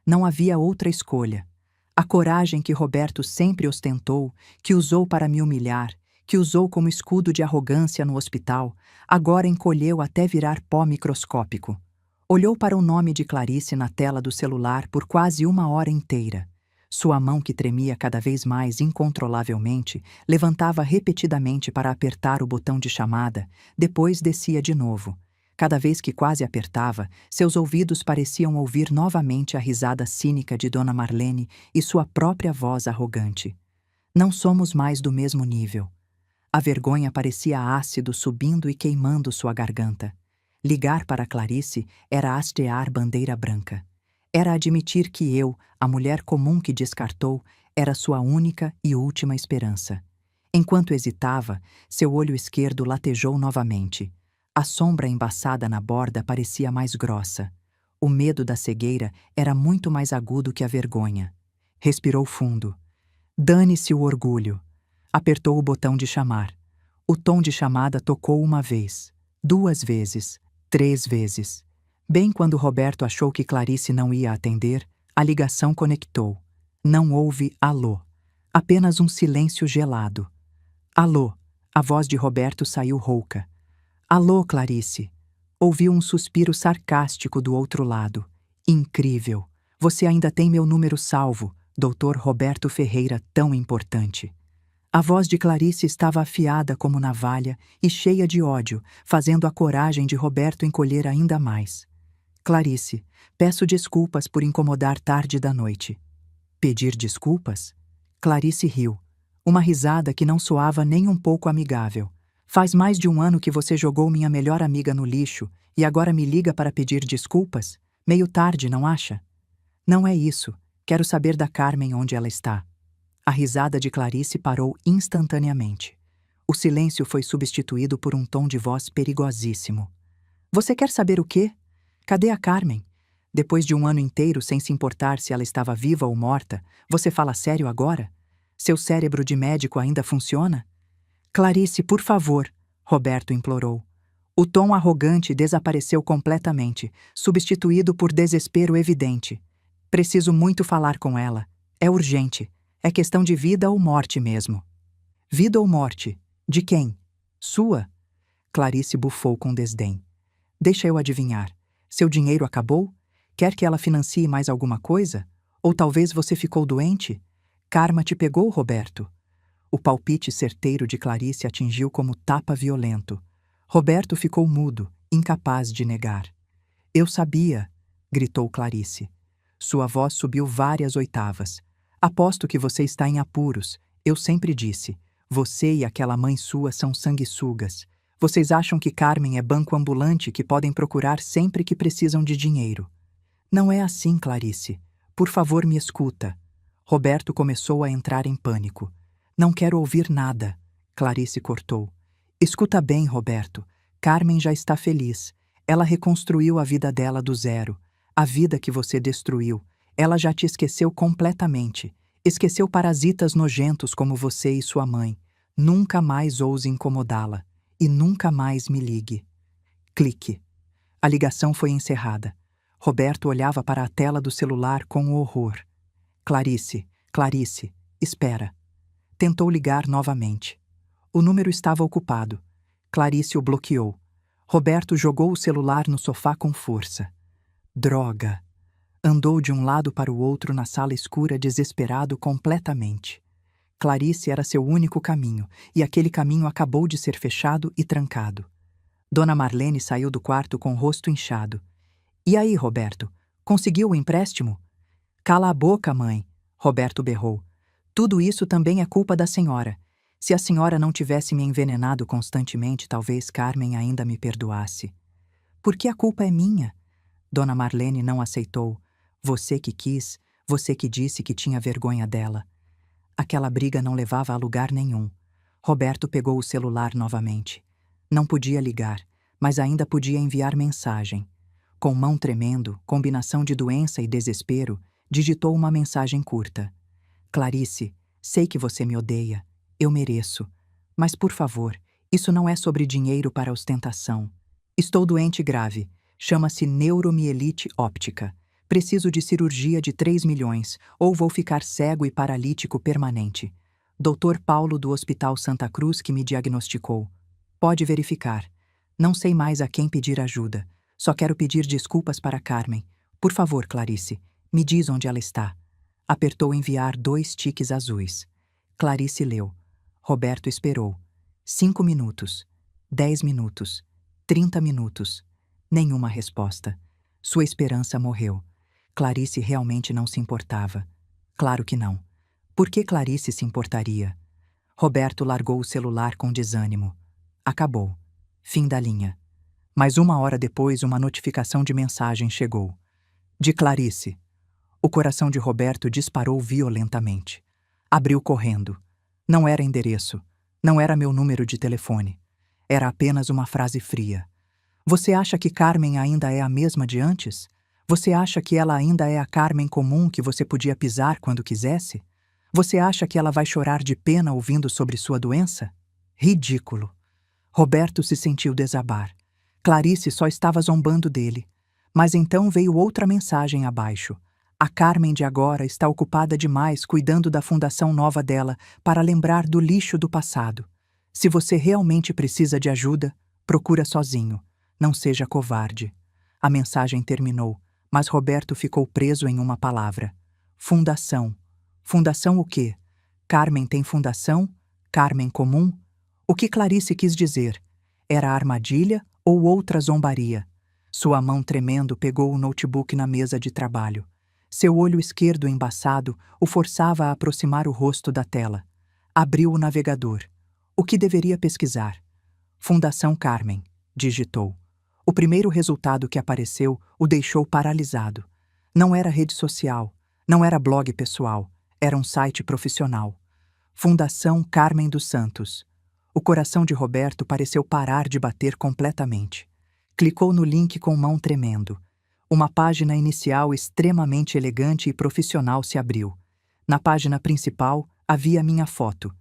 Não havia outra escolha. A coragem que Roberto sempre ostentou, que usou para me humilhar, que usou como escudo de arrogância no hospital, agora encolheu até virar pó microscópico. Olhou para o nome de Clarice na tela do celular por quase 1 hora inteira. Sua mão, que tremia cada vez mais incontrolavelmente, levantava repetidamente para apertar o botão de chamada, depois descia de novo. Cada vez que quase apertava, seus ouvidos pareciam ouvir novamente a risada cínica de Dona Marlene e sua própria voz arrogante. Não somos mais do mesmo nível. A vergonha parecia ácido subindo e queimando sua garganta. Ligar para Clarice era hastear bandeira branca. Era admitir que eu, a mulher comum que descartou, era sua única e última esperança. Enquanto hesitava, seu olho esquerdo latejou novamente. A sombra embaçada na borda parecia mais grossa. O medo da cegueira era muito mais agudo que a vergonha. Respirou fundo. Dane-se o orgulho. Apertou o botão de chamar. O tom de chamada tocou 1 vez, 2 vezes, 3 vezes. Bem quando Roberto achou que Clarice não ia atender, a ligação conectou. Não houve alô. Apenas um silêncio gelado. Alô. A voz de Roberto saiu rouca. Alô, Clarice. Ouviu um suspiro sarcástico do outro lado. Incrível. Você ainda tem meu número salvo, Dr. Roberto Ferreira, tão importante. A voz de Clarice estava afiada como navalha e cheia de ódio, fazendo a coragem de Roberto encolher ainda mais. Clarice, peço desculpas por incomodar tarde da noite. Pedir desculpas? Clarice riu. Uma risada que não soava nem um pouco amigável. Faz mais de 1 ano que você jogou minha melhor amiga no lixo e agora me liga para pedir desculpas? Meio tarde, não acha? Não é isso. Quero saber da Carmen onde ela está. A risada de Clarice parou instantaneamente. O silêncio foi substituído por um tom de voz perigosíssimo. Você quer saber o quê? Cadê a Carmen? Depois de 1 ano inteiro sem se importar se ela estava viva ou morta, você fala sério agora? Seu cérebro de médico ainda funciona? Clarice, por favor, Roberto implorou. O tom arrogante desapareceu completamente, substituído por desespero evidente. Preciso muito falar com ela. É urgente. É questão de vida ou morte mesmo. Vida ou morte? De quem? Sua? Clarice bufou com desdém. Deixa eu adivinhar. Seu dinheiro acabou? Quer que ela financie mais alguma coisa? Ou talvez você ficou doente? Karma te pegou, Roberto? O palpite certeiro de Clarice atingiu como tapa violento. Roberto ficou mudo, incapaz de negar. Eu sabia, gritou Clarice. Sua voz subiu várias oitavas. Aposto que você está em apuros. Eu sempre disse. Você e aquela mãe sua são sanguessugas. Vocês acham que Carmen é banco ambulante que podem procurar sempre que precisam de dinheiro. Não é assim, Clarice. Por favor, me escuta. Roberto começou a entrar em pânico. Não quero ouvir nada. Clarice cortou. Escuta bem, Roberto. Carmen já está feliz. Ela reconstruiu a vida dela do zero. A vida que você destruiu. Ela já te esqueceu completamente. Esqueceu parasitas nojentos como você e sua mãe. Nunca mais ouse incomodá-la. E nunca mais me ligue. Clique. A ligação foi encerrada. Roberto olhava para a tela do celular com horror. Clarice, Clarice, espera. Tentou ligar novamente. O número estava ocupado. Clarice o bloqueou. Roberto jogou o celular no sofá com força. Droga! Andou de um lado para o outro na sala escura, desesperado completamente. Clarice era seu único caminho, e aquele caminho acabou de ser fechado e trancado. Dona Marlene saiu do quarto com o rosto inchado. E aí, Roberto? Conseguiu o empréstimo? Cala a boca, mãe, Roberto berrou. Tudo isso também é culpa da senhora. Se a senhora não tivesse me envenenado constantemente, talvez Carmen ainda me perdoasse. Por que a culpa é minha? Dona Marlene não aceitou. Você que quis, você que disse que tinha vergonha dela. Aquela briga não levava a lugar nenhum. Roberto pegou o celular novamente. Não podia ligar, mas ainda podia enviar mensagem. Com mão tremendo, combinação de doença e desespero, digitou uma mensagem curta. Clarice, sei que você me odeia. Eu mereço. Mas, por favor, isso não é sobre dinheiro para ostentação. Estou doente grave. Chama-se neuromielite óptica. Preciso de cirurgia de 3 milhões, ou vou ficar cego e paralítico permanente. Dr. Paulo do Hospital Santa Cruz que me diagnosticou. Pode verificar. Não sei mais a quem pedir ajuda. Só quero pedir desculpas para Carmen. Por favor, Clarice, me diz onde ela está. Apertou enviar 2 tiques azuis. Clarice leu. Roberto esperou. 5 minutos. 10 minutos. 30 minutos. Nenhuma resposta. Sua esperança morreu. Clarice realmente não se importava. Claro que não. Por que Clarice se importaria? Roberto largou o celular com desânimo. Acabou. Fim da linha. Mas 1 hora depois, uma notificação de mensagem chegou. De Clarice. O coração de Roberto disparou violentamente. Abriu correndo. Não era endereço. Não era meu número de telefone. Era apenas uma frase fria. Você acha que Carmen ainda é a mesma de antes? Você acha que ela ainda é a Carmen comum que você podia pisar quando quisesse? Você acha que ela vai chorar de pena ouvindo sobre sua doença? Ridículo. Roberto se sentiu desabar. Clarice só estava zombando dele. Mas então veio outra mensagem abaixo. A Carmen de agora está ocupada demais cuidando da fundação nova dela para lembrar do lixo do passado. Se você realmente precisa de ajuda, procura sozinho. Não seja covarde. A mensagem terminou, mas Roberto ficou preso em uma palavra. Fundação. Fundação o quê? Carmen tem fundação? Carmen comum? O que Clarice quis dizer? Era armadilha ou outra zombaria? Sua mão tremendo pegou o notebook na mesa de trabalho. Seu olho esquerdo embaçado o forçava a aproximar o rosto da tela. Abriu o navegador. O que deveria pesquisar? Fundação Carmen, digitou. O primeiro resultado que apareceu o deixou paralisado. Não era rede social, não era blog pessoal, era um site profissional. Fundação Carmen dos Santos. O coração de Roberto pareceu parar de bater completamente. Clicou no link com mão tremendo. Uma página inicial extremamente elegante e profissional se abriu. Na página principal havia minha foto.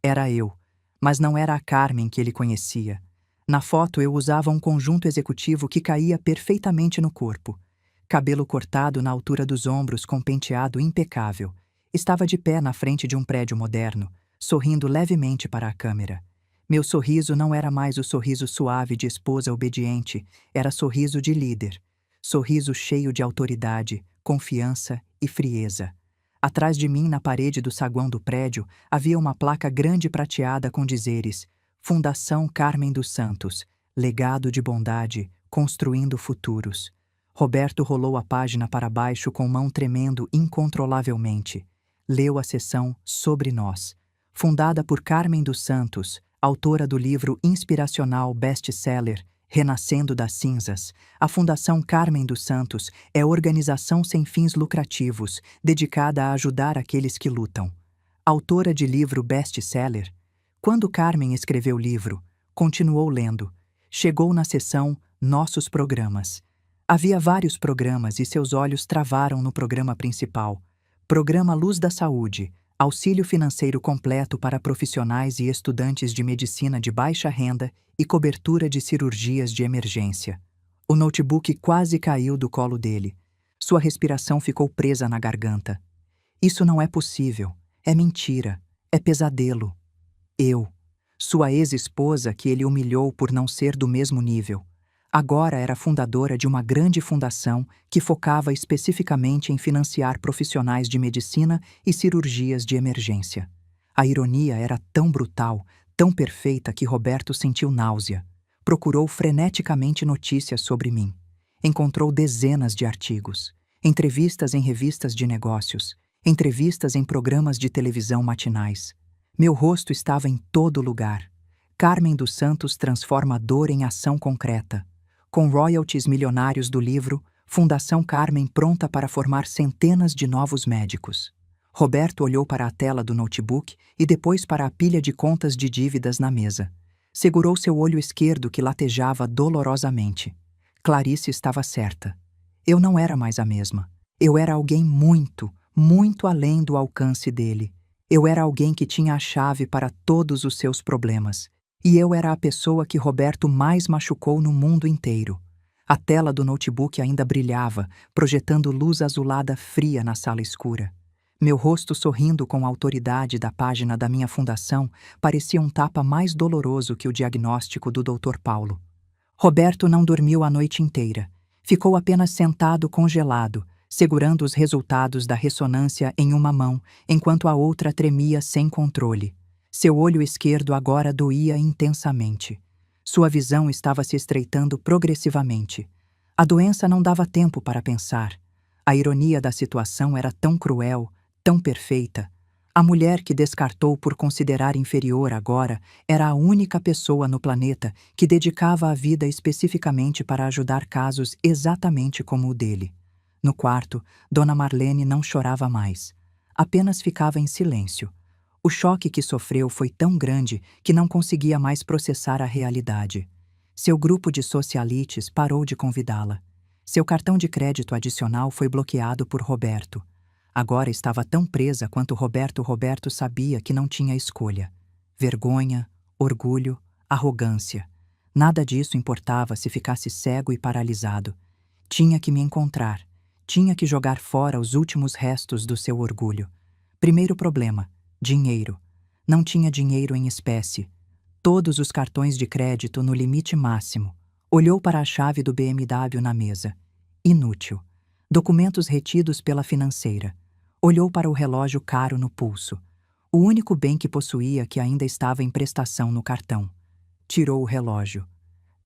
Era eu, mas não era a Carmen que ele conhecia. Na foto eu usava um conjunto executivo que caía perfeitamente no corpo. Cabelo cortado na altura dos ombros com penteado impecável. Estava de pé na frente de um prédio moderno, sorrindo levemente para a câmera. Meu sorriso não era mais o sorriso suave de esposa obediente, era sorriso de líder. Sorriso cheio de autoridade, confiança e frieza. Atrás de mim, na parede do saguão do prédio, havia uma placa grande prateada com dizeres: Fundação Carmen dos Santos, legado de bondade, construindo futuros. Roberto rolou a página para baixo com mão tremendo incontrolavelmente. Leu a seção Sobre Nós. Fundada por Carmen dos Santos, autora do livro inspiracional best-seller Renascendo das Cinzas, a Fundação Carmen dos Santos é organização sem fins lucrativos, dedicada a ajudar aqueles que lutam. Autora de livro best-seller, quando Carmen escreveu o livro, continuou lendo. Chegou na seção Nossos Programas. Havia vários programas e seus olhos travaram no programa principal. Programa Luz da Saúde, auxílio financeiro completo para profissionais e estudantes de medicina de baixa renda e cobertura de cirurgias de emergência. O notebook quase caiu do colo dele. Sua respiração ficou presa na garganta. Isso não é possível. É mentira. É pesadelo. Eu, sua ex-esposa que ele humilhou por não ser do mesmo nível, agora era fundadora de uma grande fundação que focava especificamente em financiar profissionais de medicina e cirurgias de emergência. A ironia era tão brutal, tão perfeita que Roberto sentiu náusea. Procurou freneticamente notícias sobre mim. Encontrou dezenas de artigos, entrevistas em revistas de negócios, entrevistas em programas de televisão matinais. Meu rosto estava em todo lugar. Carmen dos Santos transforma a dor em ação concreta. Com royalties milionários do livro Fundação Carmen pronta para formar centenas de novos médicos. Roberto olhou para a tela do notebook e depois para a pilha de contas de dívidas na mesa. Segurou seu olho esquerdo que latejava dolorosamente. Clarice estava certa. Eu não era mais a mesma. Eu era alguém muito, muito além do alcance dele. Eu era alguém que tinha a chave para todos os seus problemas. E eu era a pessoa que Roberto mais machucou no mundo inteiro. A tela do notebook ainda brilhava, projetando luz azulada fria na sala escura. Meu rosto sorrindo com a autoridade da página da minha fundação parecia um tapa mais doloroso que o diagnóstico do Dr. Paulo. Roberto não dormiu a noite inteira. Ficou apenas sentado congelado, segurando os resultados da ressonância em uma mão, enquanto a outra tremia sem controle. Seu olho esquerdo agora doía intensamente. Sua visão estava se estreitando progressivamente. A doença não dava tempo para pensar. A ironia da situação era tão cruel, tão perfeita. A mulher que descartou por considerar inferior agora era a única pessoa no planeta que dedicava a vida especificamente para ajudar casos exatamente como o dele. No quarto, Dona Marlene não chorava mais. Apenas ficava em silêncio. O choque que sofreu foi tão grande que não conseguia mais processar a realidade. Seu grupo de socialites parou de convidá-la. Seu cartão de crédito adicional foi bloqueado por Roberto. Agora estava tão presa quanto Roberto sabia que não tinha escolha. Vergonha, orgulho, arrogância. Nada disso importava se ficasse cego e paralisado. Tinha que me encontrar. Tinha que jogar fora os últimos restos do seu orgulho. Primeiro problema: dinheiro. Não tinha dinheiro em espécie. Todos os cartões de crédito no limite máximo. Olhou para a chave do BMW na mesa. Inútil. Documentos retidos pela financeira. Olhou para o relógio caro no pulso. O único bem que possuía que ainda estava em prestação no cartão. Tirou o relógio.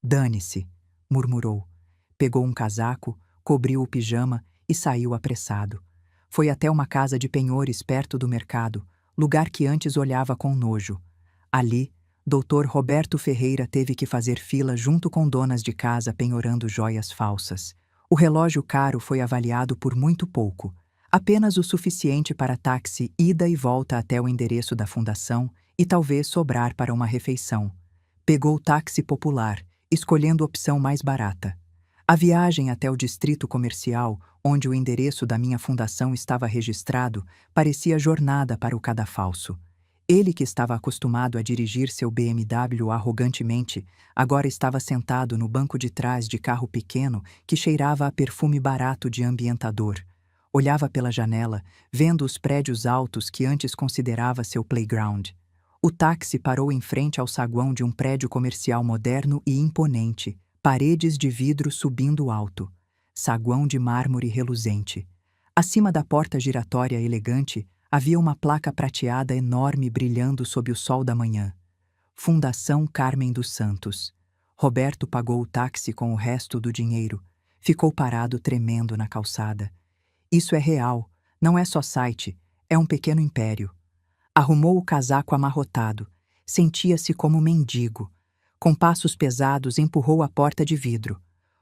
Dane-se, murmurou. Pegou um casaco, cobriu o pijama e saiu apressado. Foi até uma casa de penhores perto do mercado, lugar que antes olhava com nojo. Ali, Dr. Roberto Ferreira teve que fazer fila junto com donas de casa penhorando joias falsas. O relógio caro foi avaliado por muito pouco, apenas o suficiente para táxi ida e volta até o endereço da fundação e talvez sobrar para uma refeição. Pegou o táxi popular, escolhendo a opção mais barata. A viagem até o distrito comercial, onde o endereço da minha fundação estava registrado, parecia jornada para o cadafalso. Ele, que estava acostumado a dirigir seu BMW arrogantemente, agora estava sentado no banco de trás de carro pequeno que cheirava a perfume barato de ambientador. Olhava pela janela, vendo os prédios altos que antes considerava seu playground. O táxi parou em frente ao saguão de um prédio comercial moderno e imponente, paredes de vidro subindo alto. Saguão de mármore reluzente. Acima da porta giratória elegante, havia uma placa prateada enorme brilhando sob o sol da manhã. Fundação Carmen dos Santos. Roberto pagou o táxi com o resto do dinheiro. Ficou parado tremendo na calçada. Isso é real, não é só site, é um pequeno império. Arrumou o casaco amarrotado. Sentia-se como mendigo. Com passos pesados empurrou a porta de vidro.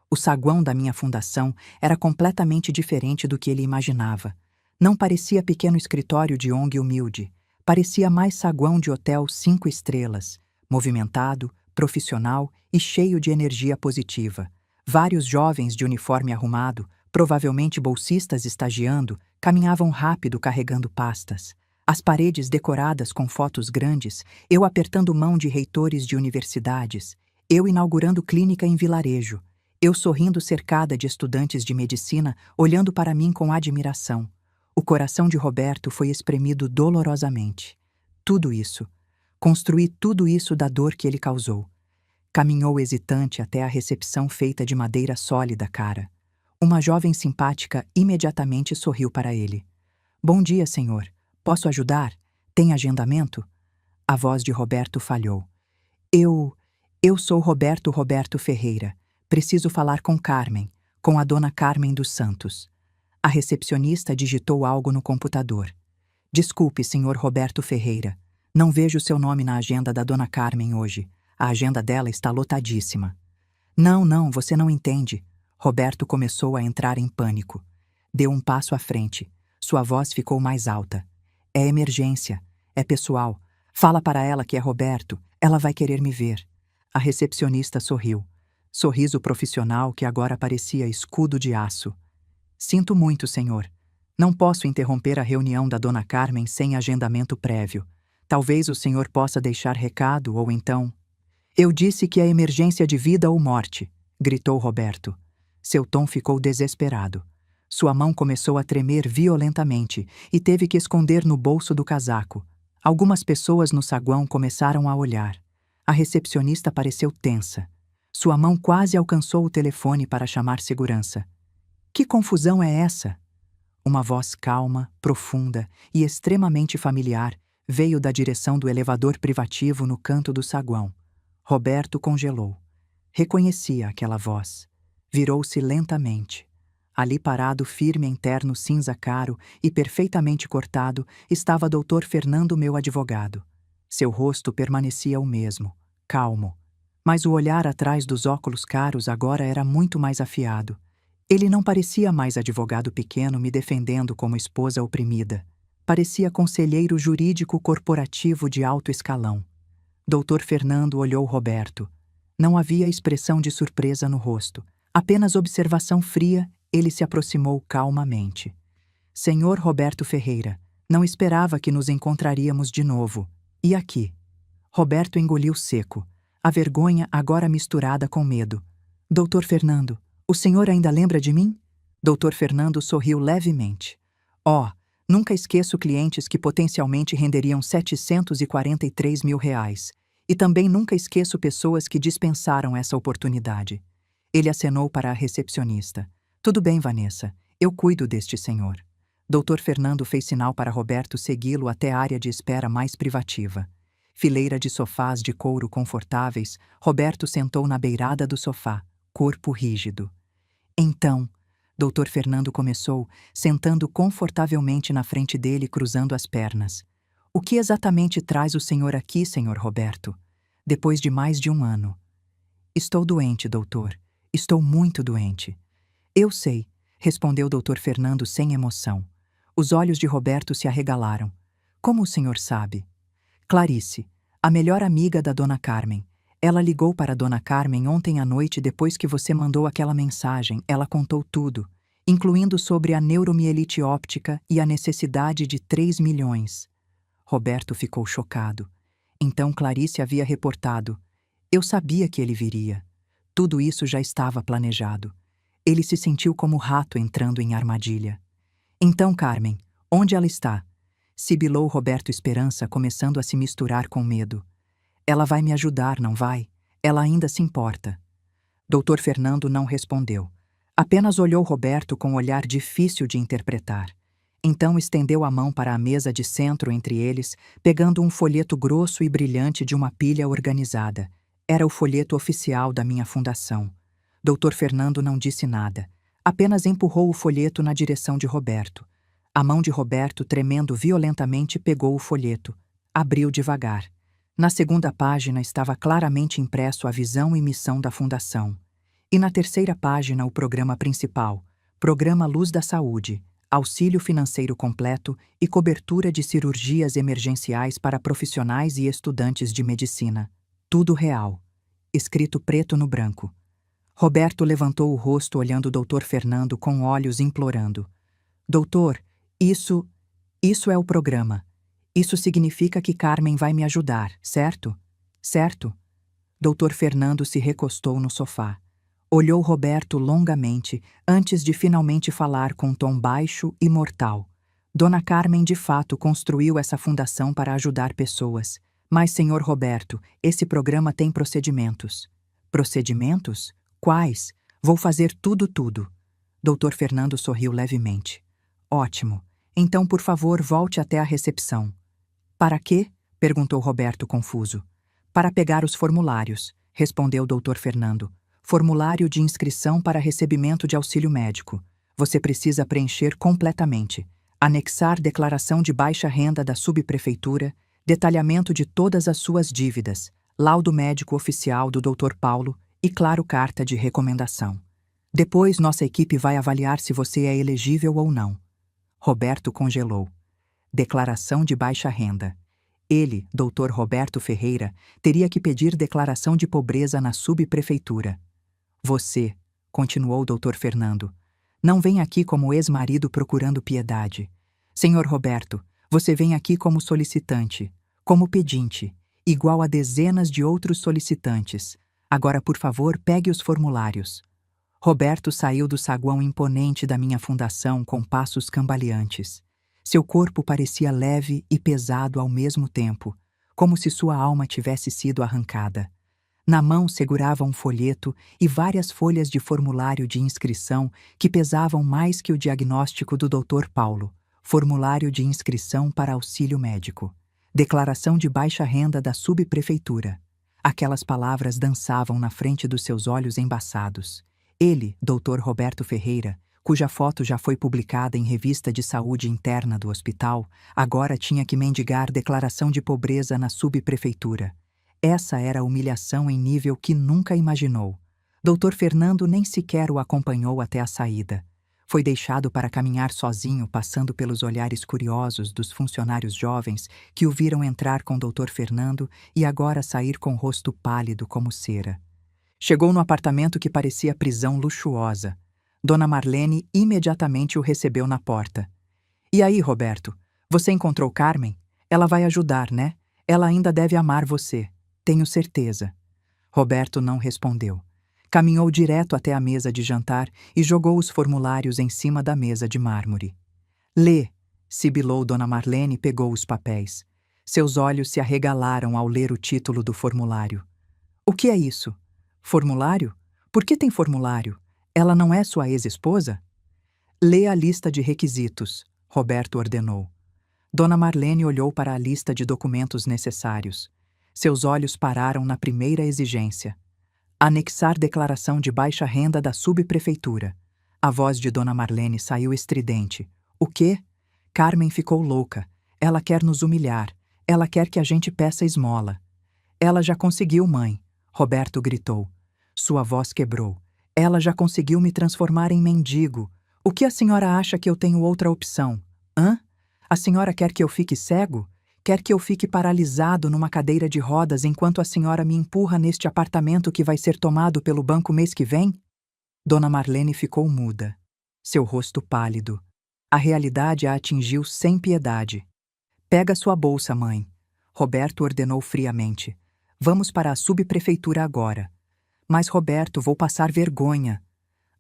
O saguão da minha fundação era completamente diferente do que ele imaginava. Não parecia pequeno escritório de ONG humilde. Parecia mais saguão de hotel 5 estrelas. Movimentado, profissional e cheio de energia positiva. Vários jovens de uniforme arrumado, provavelmente bolsistas estagiando, caminhavam rápido carregando pastas. As paredes decoradas com fotos grandes, eu apertando mão de reitores de universidades, eu inaugurando clínica em vilarejo, eu sorrindo cercada de estudantes de medicina, olhando para mim com admiração. O coração de Roberto foi espremido dolorosamente. Tudo isso. Construí tudo isso da dor que ele causou. Caminhou hesitante até a recepção feita de madeira sólida, cara. Uma jovem simpática imediatamente sorriu para ele. Bom dia, senhor. Posso ajudar? Tem agendamento? A voz de Roberto falhou. Eu sou Roberto Ferreira. Preciso falar com Carmen, com a dona Carmen dos Santos. A recepcionista digitou algo no computador. Desculpe, senhor Roberto Ferreira. Não vejo seu nome na agenda da dona Carmen hoje. A agenda dela está lotadíssima. Não, você não entende. Roberto começou a entrar em pânico. Deu um passo à frente. Sua voz ficou mais alta. É emergência. É pessoal. Fala para ela que é Roberto. Ela vai querer me ver. A recepcionista sorriu. Sorriso profissional que agora parecia escudo de aço. Sinto muito, senhor. Não posso interromper a reunião da dona Carmen sem agendamento prévio. Talvez o senhor possa deixar recado ou então... Eu disse que é emergência de vida ou morte, gritou Roberto. Seu tom ficou desesperado. Sua mão começou a tremer violentamente e teve que esconder no bolso do casaco. Algumas pessoas no saguão começaram a olhar. A recepcionista pareceu tensa. Sua mão quase alcançou o telefone para chamar segurança. Que confusão é essa? Uma voz calma, profunda e extremamente familiar veio da direção do elevador privativo no canto do saguão. Roberto congelou. Reconhecia aquela voz. Virou-se lentamente. Ali parado firme em terno cinza claro e perfeitamente cortado estava Dr. Fernando, meu advogado. Seu rosto permanecia o mesmo, calmo. Mas o olhar atrás dos óculos caros agora era muito mais afiado. Ele não parecia mais advogado pequeno me defendendo como esposa oprimida. Parecia conselheiro jurídico corporativo de alto escalão. Dr. Fernando olhou Roberto. Não havia expressão de surpresa no rosto. Apenas observação fria, ele se aproximou calmamente. Senhor Roberto Ferreira, não esperava que nos encontraríamos de novo. E aqui? Roberto engoliu seco. A vergonha agora misturada com medo. Dr. Fernando, o senhor ainda lembra de mim? Dr. Fernando sorriu levemente. Oh, nunca esqueço clientes que potencialmente renderiam R$743 mil. E também nunca esqueço pessoas que dispensaram essa oportunidade. Ele acenou para a recepcionista. Tudo bem, Vanessa. Eu cuido deste senhor. Dr. Fernando fez sinal para Roberto segui-lo até a área de espera mais privativa. Fileira de sofás de couro confortáveis, Roberto sentou na beirada do sofá, corpo rígido. Então, Dr. Fernando começou, sentando confortavelmente na frente dele, cruzando as pernas. O que exatamente traz o senhor aqui, senhor Roberto? Depois de mais de um ano. Estou doente, doutor. Estou muito doente. Eu sei, respondeu Dr. Fernando sem emoção. Os olhos de Roberto se arregalaram. Como o senhor sabe? Clarice, a melhor amiga da dona Carmen. Ela ligou para a dona Carmen ontem à noite depois que você mandou aquela mensagem. Ela contou tudo, incluindo sobre a neuromielite óptica e a necessidade de 3 milhões. Roberto ficou chocado. Então Clarice havia reportado. Eu sabia que ele viria. Tudo isso já estava planejado. Ele se sentiu como rato entrando em armadilha. Então, Carmen, onde ela está? Sibilou Roberto Esperança, começando a se misturar com medo. Ela vai me ajudar, não vai? Ela ainda se importa. Dr. Fernando não respondeu. Apenas olhou Roberto com um olhar difícil de interpretar. Então estendeu a mão para a mesa de centro entre eles, pegando um folheto grosso e brilhante de uma pilha organizada. Era o folheto oficial da minha fundação. Dr. Fernando não disse nada. Apenas empurrou o folheto na direção de Roberto. A mão de Roberto, tremendo violentamente, pegou o folheto. Abriu devagar. Na segunda página estava claramente impresso a visão e missão da fundação. E na terceira página o programa principal, Programa Luz da Saúde, auxílio financeiro completo e cobertura de cirurgias emergenciais para profissionais e estudantes de medicina. Tudo real. Escrito preto no branco. Roberto levantou o rosto olhando o Dr. Fernando com olhos implorando. Doutor, isso é o programa. Isso significa que Carmen vai me ajudar, certo? Certo? Dr. Fernando se recostou no sofá. Olhou Roberto longamente, antes de finalmente falar com um tom baixo e mortal. Dona Carmen de fato construiu essa fundação para ajudar pessoas. Mas, senhor Roberto, esse programa tem procedimentos. Procedimentos? Quais? Vou fazer tudo. Dr. Fernando sorriu levemente. Ótimo. Então, por favor, volte até a recepção. Para quê? Perguntou Roberto confuso. Para pegar os formulários, respondeu Dr. Fernando. Formulário de inscrição para recebimento de auxílio médico. Você precisa preencher completamente. Anexar declaração de baixa renda da subprefeitura, detalhamento de todas as suas dívidas, laudo médico oficial do Dr. Paulo e, claro, carta de recomendação. Depois, nossa equipe vai avaliar se você é elegível ou não. Roberto congelou. Declaração de baixa renda. Ele, Dr. Roberto Ferreira, teria que pedir declaração de pobreza na subprefeitura. Você, continuou Dr. Fernando, não vem aqui como ex-marido procurando piedade. Senhor Roberto, você vem aqui como solicitante, como pedinte, igual a dezenas de outros solicitantes. Agora, por favor, pegue os formulários. Roberto saiu do saguão imponente da minha fundação com passos cambaleantes. Seu corpo parecia leve e pesado ao mesmo tempo, como se sua alma tivesse sido arrancada. Na mão segurava um folheto e várias folhas de formulário de inscrição que pesavam mais que o diagnóstico do Dr. Paulo. Formulário de inscrição para auxílio médico. Declaração de baixa renda da subprefeitura. Aquelas palavras dançavam na frente dos seus olhos embaçados. Ele, Dr. Roberto Ferreira, cuja foto já foi publicada em revista de saúde interna do hospital, agora tinha que mendigar declaração de pobreza na subprefeitura. Essa era a humilhação em nível que nunca imaginou. Dr. Fernando nem sequer o acompanhou até a saída. Foi deixado para caminhar sozinho, passando pelos olhares curiosos dos funcionários jovens que o viram entrar com Dr. Fernando e agora sair com o rosto pálido como cera. Chegou no apartamento que parecia prisão luxuosa. Dona Marlene imediatamente o recebeu na porta. E aí, Roberto, você encontrou Carmen? Ela vai ajudar, né? Ela ainda deve amar você. Tenho certeza. Roberto não respondeu. Caminhou direto até a mesa de jantar e jogou os formulários em cima da mesa de mármore. Lê, sibilou Dona Marlene e pegou os papéis. Seus olhos se arregalaram ao ler o título do formulário. O que é isso? Formulário? Por que tem formulário? Ela não é sua ex-esposa? Lê a lista de requisitos, Roberto ordenou. Dona Marlene olhou para a lista de documentos necessários. Seus olhos pararam na primeira exigência. Anexar declaração de baixa renda da subprefeitura. A voz de Dona Marlene saiu estridente. O quê? Carmen ficou louca. Ela quer nos humilhar. Ela quer que a gente peça esmola. Ela já conseguiu, mãe. Roberto gritou. Sua voz quebrou. Ela já conseguiu me transformar em mendigo. O que a senhora acha que eu tenho outra opção? Hã? A senhora quer que eu fique cego? Quer que eu fique paralisado numa cadeira de rodas enquanto a senhora me empurra neste apartamento que vai ser tomado pelo banco mês que vem? Dona Marlene ficou muda. Seu rosto pálido. A realidade a atingiu sem piedade. Pega sua bolsa, mãe. Roberto ordenou friamente. Vamos para a subprefeitura agora. Mas, Roberto, vou passar vergonha.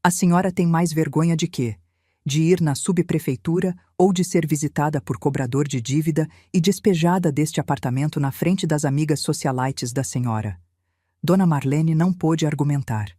A senhora tem mais vergonha de quê? De ir na subprefeitura ou de ser visitada por cobrador de dívida e despejada deste apartamento na frente das amigas socialites da senhora? Dona Marlene não pôde argumentar.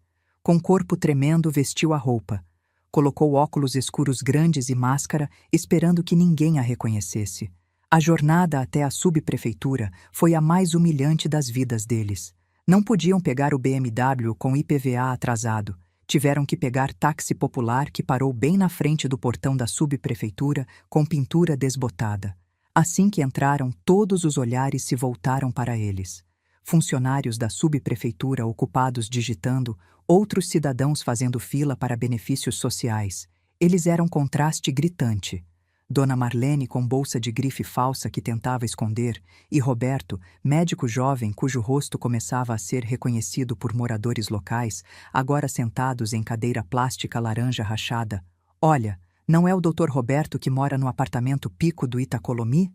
Com o corpo tremendo, vestiu a roupa. Colocou óculos escuros grandes e máscara, esperando que ninguém a reconhecesse. A jornada até a subprefeitura foi a mais humilhante das vidas deles. Não podiam pegar o BMW com IPVA atrasado. Tiveram que pegar táxi popular que parou bem na frente do portão da subprefeitura com pintura desbotada. Assim que entraram, todos os olhares se voltaram para eles. Funcionários da subprefeitura ocupados digitando, outros cidadãos fazendo fila para benefícios sociais. Eles eram contraste gritante. Dona Marlene com bolsa de grife falsa que tentava esconder, e Roberto, médico jovem cujo rosto começava a ser reconhecido por moradores locais, agora sentados em cadeira plástica laranja rachada. Olha, não é o Dr. Roberto que mora no apartamento Pico do Itacolomi?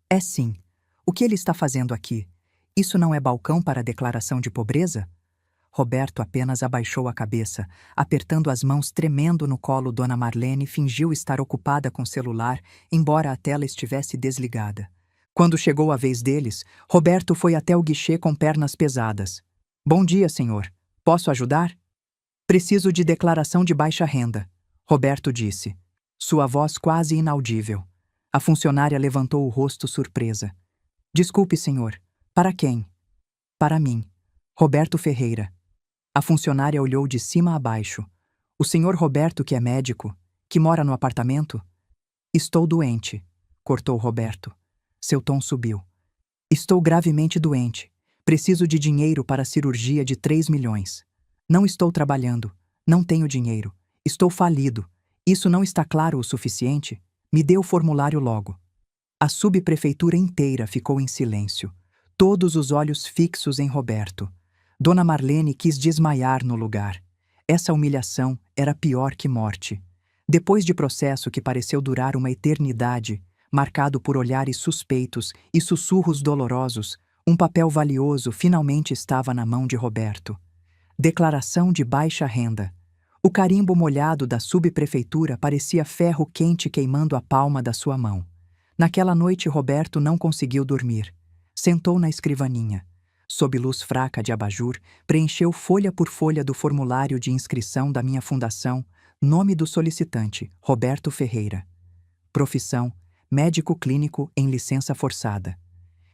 É sim. O que ele está fazendo aqui? Isso não é balcão para declaração de pobreza? Roberto apenas abaixou a cabeça, apertando as mãos tremendo no colo. Dona Marlene fingiu estar ocupada com o celular, embora a tela estivesse desligada. Quando chegou a vez deles, Roberto foi até o guichê com pernas pesadas. Bom dia, senhor. Posso ajudar? Preciso de declaração de baixa renda, Roberto disse. Sua voz quase inaudível. A funcionária levantou o rosto surpresa. Desculpe, senhor. Para quem? Para mim. Roberto Ferreira. A funcionária olhou de cima a baixo. O senhor Roberto, que é médico, que mora no apartamento? Estou doente, cortou Roberto. Seu tom subiu. Estou gravemente doente. Preciso de dinheiro para a cirurgia de 3 milhões. Não estou trabalhando. Não tenho dinheiro. Estou falido. Isso não está claro o suficiente? Me dê o formulário logo. A subprefeitura inteira ficou em silêncio, todos os olhos fixos em Roberto. Dona Marlene quis desmaiar no lugar. Essa humilhação era pior que morte. Depois de processo que pareceu durar uma eternidade, marcado por olhares suspeitos e sussurros dolorosos, um papel valioso finalmente estava na mão de Roberto. Declaração de baixa renda. O carimbo molhado da subprefeitura parecia ferro quente queimando a palma da sua mão. Naquela noite, Roberto não conseguiu dormir. Sentou na escrivaninha. Sob luz fraca de abajur, preencheu folha por folha do formulário de inscrição da minha fundação, nome do solicitante, Roberto Ferreira. Profissão, médico clínico em licença forçada.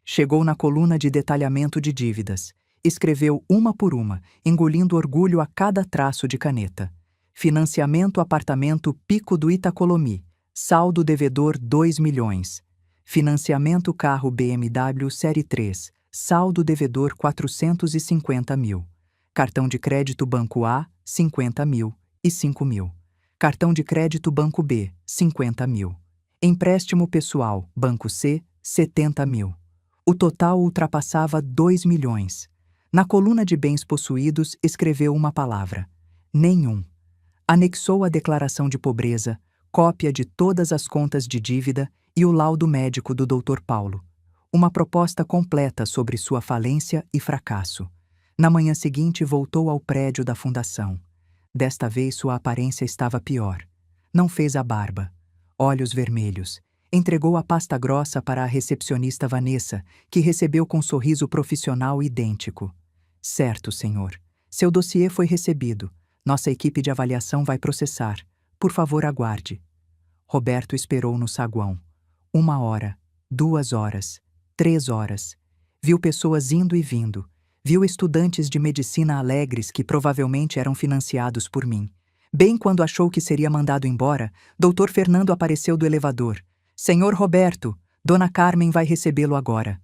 Chegou na coluna de detalhamento de dívidas. Escreveu uma por uma, engolindo orgulho a cada traço de caneta. Financiamento apartamento Pico do Itacolomi. Saldo devedor 2 milhões. Financiamento carro BMW Série 3. Saldo devedor 450 mil. Cartão de crédito Banco A, 50 mil e 5 mil. Cartão de crédito Banco B, 50 mil. Empréstimo pessoal, Banco C, 70 mil. O total ultrapassava 2 milhões. Na coluna de bens possuídos, escreveu uma palavra: nenhum. Anexou a declaração de pobreza, cópia de todas as contas de dívida e o laudo médico do Dr. Paulo. Uma proposta completa sobre sua falência e fracasso. Na manhã seguinte, voltou ao prédio da fundação. Desta vez, sua aparência estava pior. Não fez a barba. Olhos vermelhos. Entregou a pasta grossa para a recepcionista Vanessa, que recebeu com um sorriso profissional idêntico. Certo, senhor. Seu dossiê foi recebido. Nossa equipe de avaliação vai processar. Por favor, aguarde. Roberto esperou no saguão. 1 hora, 2 horas, 3 horas. Viu pessoas indo e vindo. Viu estudantes de medicina alegres que provavelmente eram financiados por mim. Bem quando achou que seria mandado embora, Dr. Fernando apareceu do elevador. Senhor Roberto, Dona Carmen vai recebê-lo agora.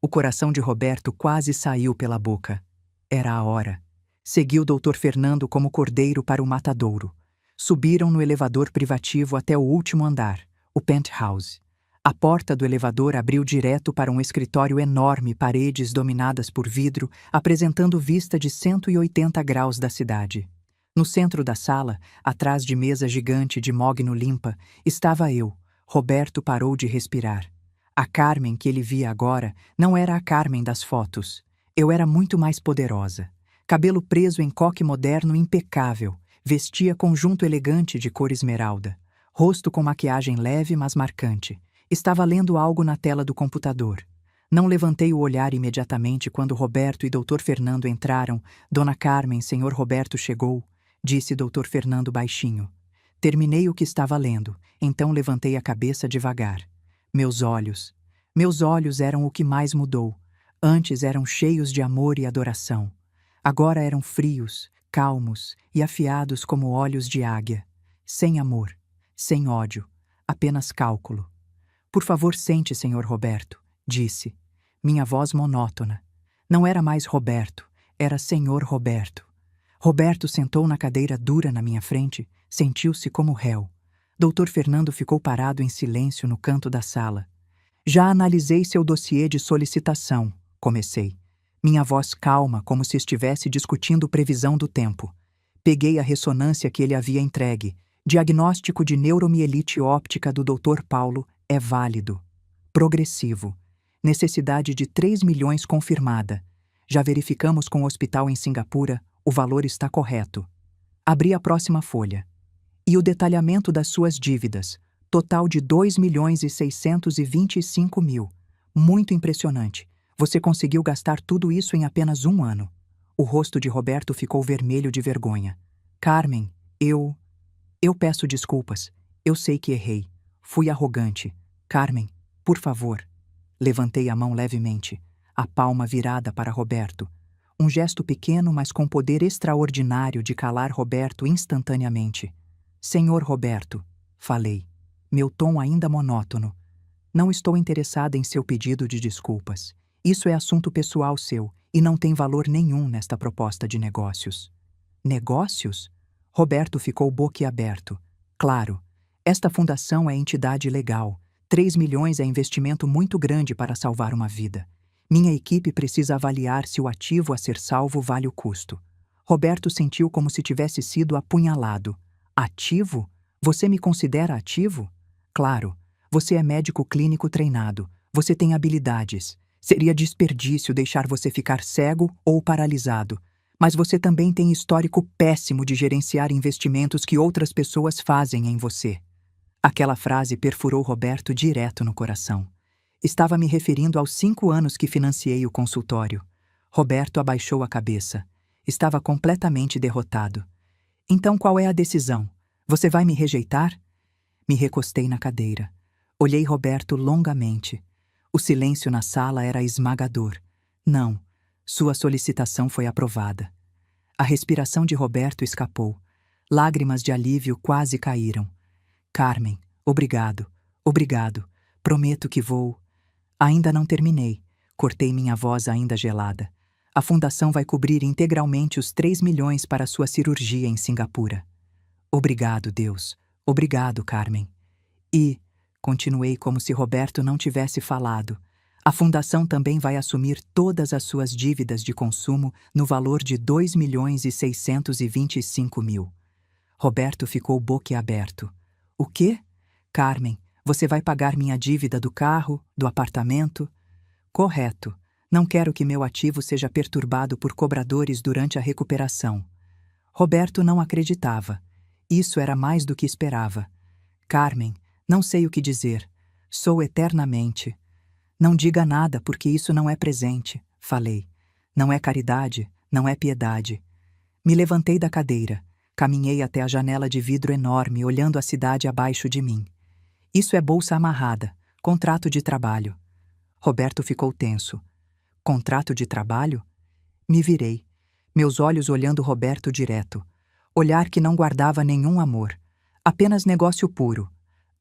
O coração de Roberto quase saiu pela boca. Era a hora. Seguiu Dr. Fernando como cordeiro para o matadouro. Subiram no elevador privativo até o último andar, o penthouse. A porta do elevador abriu direto para um escritório enorme, paredes dominadas por vidro, apresentando vista de 180 graus da cidade. No centro da sala, atrás de mesa gigante de mogno limpa, estava eu. Roberto parou de respirar. A Carmen que ele via agora não era a Carmen das fotos. Eu era muito mais poderosa. Cabelo preso em coque moderno impecável, vestia conjunto elegante de cor esmeralda. Rosto com maquiagem leve, mas marcante. Estava lendo algo na tela do computador. Não levantei o olhar imediatamente quando Roberto e Dr. Fernando entraram. Dona Carmen, senhor Roberto chegou, disse Dr. Fernando baixinho. Terminei o que estava lendo, então levantei a cabeça devagar. Meus olhos eram o que mais mudou. Antes eram cheios de amor e adoração. Agora eram frios, calmos e afiados como olhos de águia. Sem amor, sem ódio, apenas cálculo. Por favor, sente, senhor Roberto, disse. Minha voz monótona. Não era mais Roberto, era senhor Roberto. Roberto sentou na cadeira dura na minha frente, sentiu-se como réu. Dr. Fernando ficou parado em silêncio no canto da sala. Já analisei seu dossiê de solicitação, comecei. Minha voz calma, como se estivesse discutindo previsão do tempo. Peguei a ressonância que ele havia entregue. Diagnóstico de neuromielite óptica do Dr. Paulo é válido. Progressivo. Necessidade de 3 milhões confirmada. Já verificamos com o hospital em Singapura, o valor está correto. Abri a próxima folha. E o detalhamento das suas dívidas. Total de 2 milhões e 625 mil. Muito impressionante. Você conseguiu gastar tudo isso em apenas 1 ano. O rosto de Roberto ficou vermelho de vergonha. Carmen, eu peço desculpas. Eu sei que errei. Fui arrogante. Carmen, por favor. Levantei a mão levemente, a palma virada para Roberto. Um gesto pequeno, mas com poder extraordinário de calar Roberto instantaneamente. Senhor Roberto, falei, meu tom ainda monótono. Não estou interessada em seu pedido de desculpas. Isso é assunto pessoal seu e não tem valor nenhum nesta proposta de negócios. Negócios? Roberto ficou boquiaberto. Claro, esta fundação é entidade legal. 3 milhões é investimento muito grande para salvar uma vida. Minha equipe precisa avaliar se o ativo a ser salvo vale o custo. Roberto sentiu como se tivesse sido apunhalado. Ativo? Você me considera ativo? Claro, você é médico clínico treinado. Você tem habilidades. Seria desperdício deixar você ficar cego ou paralisado. Mas você também tem histórico péssimo de gerenciar investimentos que outras pessoas fazem em você. Aquela frase perfurou Roberto direto no coração. Estava me referindo aos 5 anos que financiei o consultório. Roberto abaixou a cabeça. Estava completamente derrotado. Então qual é a decisão? Você vai me rejeitar? Me recostei na cadeira. Olhei Roberto longamente. O silêncio na sala era esmagador. Não, sua solicitação foi aprovada. A respiração de Roberto escapou. Lágrimas de alívio quase caíram. Carmen, obrigado, obrigado. Prometo que vou. Ainda não terminei. Cortei minha voz ainda gelada. A fundação vai cobrir integralmente os 3 milhões para sua cirurgia em Singapura. Obrigado, Deus. Obrigado, Carmen. E, continuei como se Roberto não tivesse falado, a fundação também vai assumir todas as suas dívidas de consumo no valor de 2.625.000. Roberto ficou boquiaberto. O quê? Carmen, você vai pagar minha dívida do carro, do apartamento? Correto. Não quero que meu ativo seja perturbado por cobradores durante a recuperação. Roberto não acreditava. Isso era mais do que esperava. Carmen, não sei o que dizer. Sou eternamente. Não diga nada porque isso não é presente, falei. Não é caridade, não é piedade. Me levantei da cadeira. Caminhei até a janela de vidro enorme, olhando a cidade abaixo de mim. Isso é bolsa amarrada, contrato de trabalho. Roberto ficou tenso. Contrato de trabalho? Me virei, meus olhos olhando Roberto direto. Olhar que não guardava nenhum amor. Apenas negócio puro.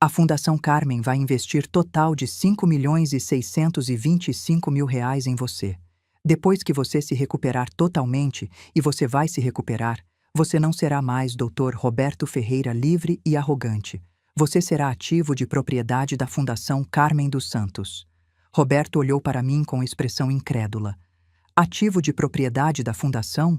A Fundação Carmen vai investir total de 5.625.000 reais em você. Depois que você se recuperar totalmente, e você vai se recuperar, você não será mais Dr. Roberto Ferreira livre e arrogante. Você será ativo de propriedade da Fundação Carmen dos Santos. Roberto olhou para mim com expressão incrédula. Ativo de propriedade da Fundação?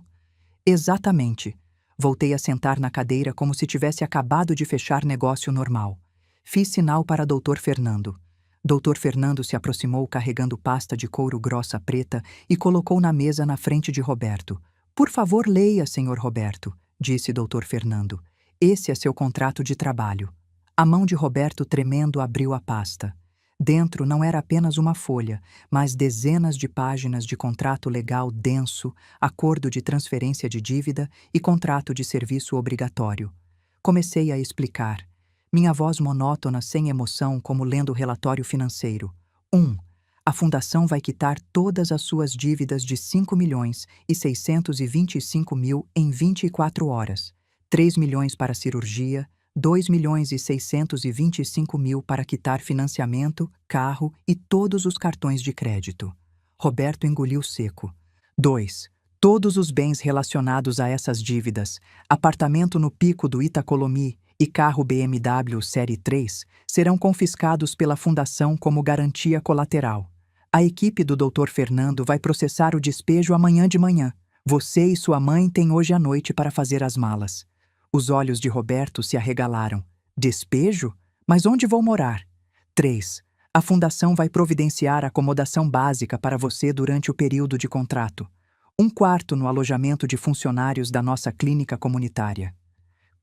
Exatamente. Voltei a sentar na cadeira como se tivesse acabado de fechar negócio normal. Fiz sinal para Dr. Fernando. Dr. Fernando se aproximou carregando pasta de couro grossa preta e colocou na mesa na frente de Roberto. Por favor, leia, Sr. Roberto, disse Dr. Fernando. Esse é seu contrato de trabalho. A mão de Roberto tremendo abriu a pasta. Dentro não era apenas uma folha, mas dezenas de páginas de contrato legal denso, acordo de transferência de dívida e contrato de serviço obrigatório. Comecei a explicar. Minha voz monótona, sem emoção, como lendo o relatório financeiro. 1. A Fundação vai quitar todas as suas dívidas de 5.625.000 em 24 horas. 3 milhões para cirurgia, 2.625.000 para quitar financiamento, carro e todos os cartões de crédito. Roberto engoliu seco. 2. Todos os bens relacionados a essas dívidas, apartamento no Pico do Itacolomi e carro BMW Série 3, serão confiscados pela Fundação como garantia colateral. A equipe do Dr. Fernando vai processar o despejo amanhã de manhã. Você e sua mãe têm hoje à noite para fazer as malas. Os olhos de Roberto se arregalaram. Despejo? Mas onde vou morar? 3. A Fundação vai providenciar acomodação básica para você durante o período de contrato. 1 quarto no alojamento de funcionários da nossa clínica comunitária.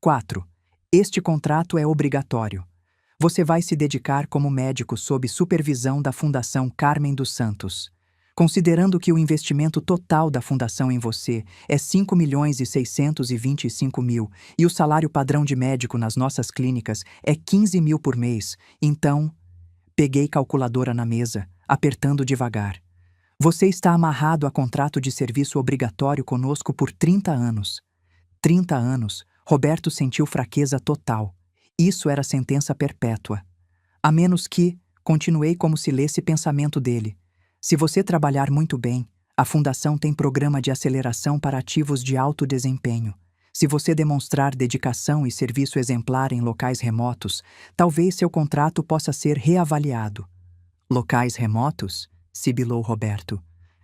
4. Este contrato é obrigatório. Você vai se dedicar como médico sob supervisão da Fundação Carmen dos Santos. Considerando que o investimento total da Fundação em você é 5.625.000 e o salário padrão de médico nas nossas clínicas é 15.000 por mês, então... Peguei calculadora na mesa, apertando devagar. Você está amarrado a contrato de serviço obrigatório conosco por 30 anos. 30 anos, Roberto sentiu fraqueza total. Isso era sentença perpétua. A menos que, continuei como se lesse pensamento dele. Se você trabalhar muito bem, a Fundação tem programa de aceleração para ativos de alto desempenho. Se você demonstrar dedicação e serviço exemplar em locais remotos, talvez seu contrato possa ser reavaliado. Locais remotos? Sibilou Roberto.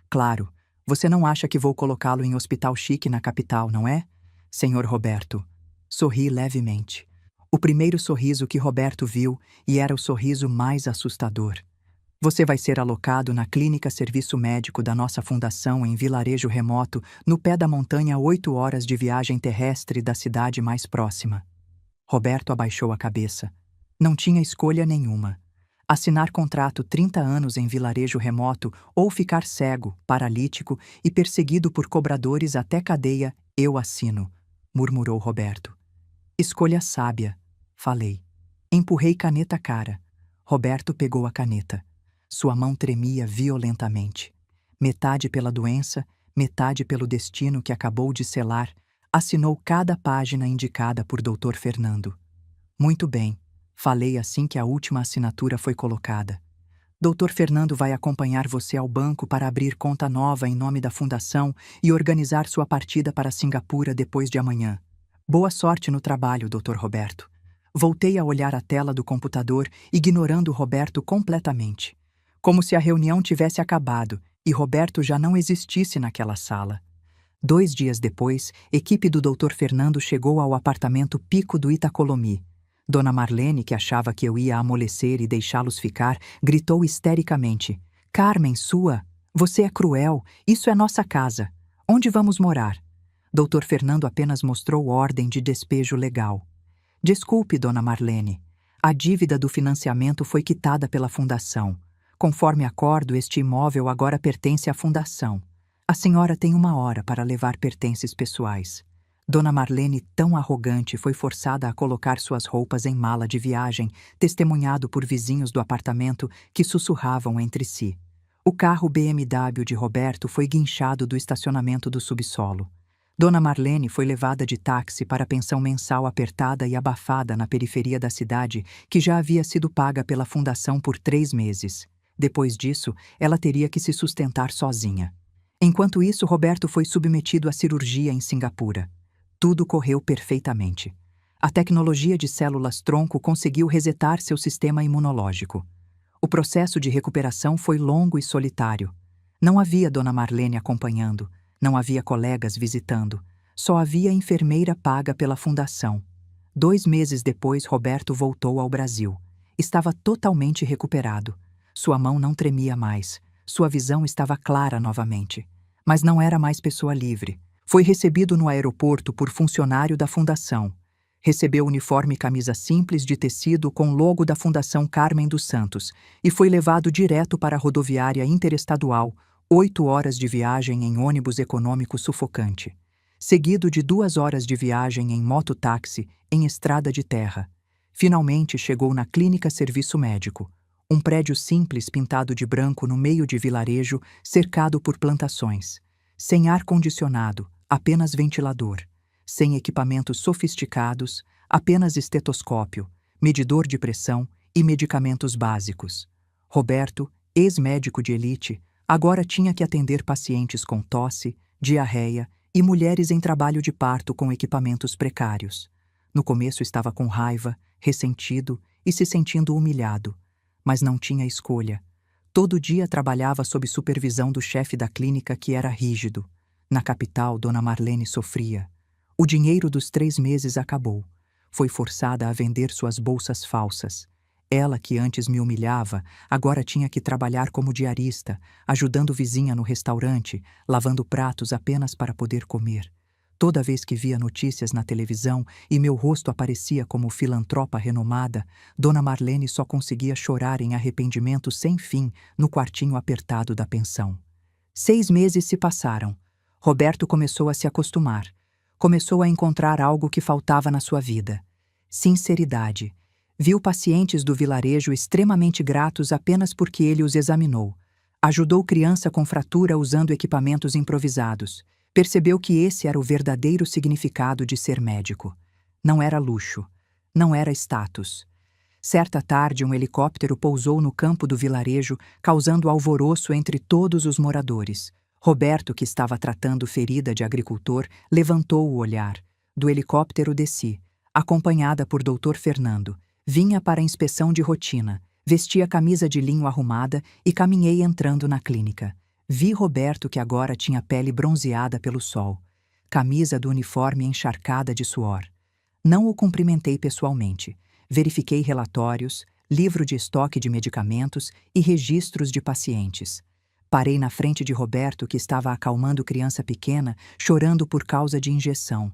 Claro, você não acha que vou colocá-lo em hospital chique na capital, não é? Senhor Roberto. Sorri levemente. O primeiro sorriso que Roberto viu e era o sorriso mais assustador. Você vai ser alocado na clínica serviço médico da nossa fundação em vilarejo remoto, no pé da montanha a 8 horas de viagem terrestre da cidade mais próxima. Roberto abaixou a cabeça. Não tinha escolha nenhuma. Assinar contrato 30 anos em vilarejo remoto ou ficar cego, paralítico e perseguido por cobradores até cadeia, eu assino, murmurou Roberto. Escolha sábia, falei. Empurrei caneta à cara. Roberto pegou a caneta. Sua mão tremia violentamente. Metade pela doença, metade pelo destino que acabou de selar, assinou cada página indicada por Dr. Fernando. Muito bem, falei assim que a última assinatura foi colocada. Dr. Fernando vai acompanhar você ao banco para abrir conta nova em nome da fundação e organizar sua partida para Singapura depois de amanhã. Boa sorte no trabalho, Dr. Roberto. Voltei a olhar a tela do computador, ignorando Roberto completamente. Como se a reunião tivesse acabado e Roberto já não existisse naquela sala. 2 dias depois, equipe do Dr. Fernando chegou ao apartamento Pico do Itacolomi. Dona Marlene, que achava que eu ia amolecer e deixá-los ficar, gritou histericamente. Carmen, você é cruel, isso é nossa casa. Onde vamos morar? Dr. Fernando apenas mostrou ordem de despejo legal. Desculpe, Dona Marlene. A dívida do financiamento foi quitada pela fundação. Conforme acordo, este imóvel agora pertence à fundação. A senhora tem 1 hora para levar pertences pessoais. Dona Marlene, tão arrogante, foi forçada a colocar suas roupas em mala de viagem, testemunhado por vizinhos do apartamento que sussurravam entre si. O carro BMW de Roberto foi guinchado do estacionamento do subsolo. Dona Marlene foi levada de táxi para a pensão mensal apertada e abafada na periferia da cidade, que já havia sido paga pela fundação por 3 meses. Depois disso, ela teria que se sustentar sozinha. Enquanto isso, Roberto foi submetido à cirurgia em Singapura. Tudo correu perfeitamente. A tecnologia de células-tronco conseguiu resetar seu sistema imunológico. O processo de recuperação foi longo e solitário. Não havia Dona Marlene acompanhando, não havia colegas visitando, só havia enfermeira paga pela fundação. 2 meses depois, Roberto voltou ao Brasil. Estava totalmente recuperado. Sua mão não tremia mais. Sua visão estava clara novamente. Mas não era mais pessoa livre. Foi recebido no aeroporto por funcionário da fundação. Recebeu uniforme e camisa simples de tecido com logo da Fundação Carmen dos Santos e foi levado direto para a rodoviária interestadual, 8 horas de viagem em ônibus econômico sufocante. Seguido de 2 horas de viagem em mototáxi em estrada de terra. Finalmente chegou na clínica serviço médico. Um prédio simples pintado de branco no meio de vilarejo, cercado por plantações. Sem ar-condicionado, apenas ventilador. Sem equipamentos sofisticados, apenas estetoscópio, medidor de pressão e medicamentos básicos. Roberto, ex-médico de elite, agora tinha que atender pacientes com tosse, diarreia e mulheres em trabalho de parto com equipamentos precários. No começo estava com raiva, ressentido e se sentindo humilhado. Mas não tinha escolha. Todo dia trabalhava sob supervisão do chefe da clínica, que era rígido. Na capital, Dona Marlene sofria. O dinheiro dos 3 meses acabou. Foi forçada a vender suas bolsas falsas. Ela, que antes me humilhava, agora tinha que trabalhar como diarista, ajudando vizinha no restaurante, lavando pratos apenas para poder comer. Toda vez que via notícias na televisão e meu rosto aparecia como filantropa renomada, Dona Marlene só conseguia chorar em arrependimento sem fim no quartinho apertado da pensão. 6 meses se passaram. Roberto começou a se acostumar. Começou a encontrar algo que faltava na sua vida. Sinceridade. Viu pacientes do vilarejo extremamente gratos apenas porque ele os examinou. Ajudou criança com fratura usando equipamentos improvisados. Percebeu que esse era o verdadeiro significado de ser médico. Não era luxo. Não era status. Certa tarde, um helicóptero pousou no campo do vilarejo, causando alvoroço entre todos os moradores. Roberto, que estava tratando ferida de agricultor, levantou o olhar. Do helicóptero desci, acompanhada por Dr. Fernando. Vinha para a inspeção de rotina, vesti a camisa de linho arrumada e caminhei entrando na clínica. Vi Roberto, que agora tinha pele bronzeada pelo sol, camisa do uniforme encharcada de suor. Não o cumprimentei pessoalmente. Verifiquei relatórios, livro de estoque de medicamentos e registros de pacientes. Parei na frente de Roberto, que estava acalmando criança pequena, chorando por causa de injeção.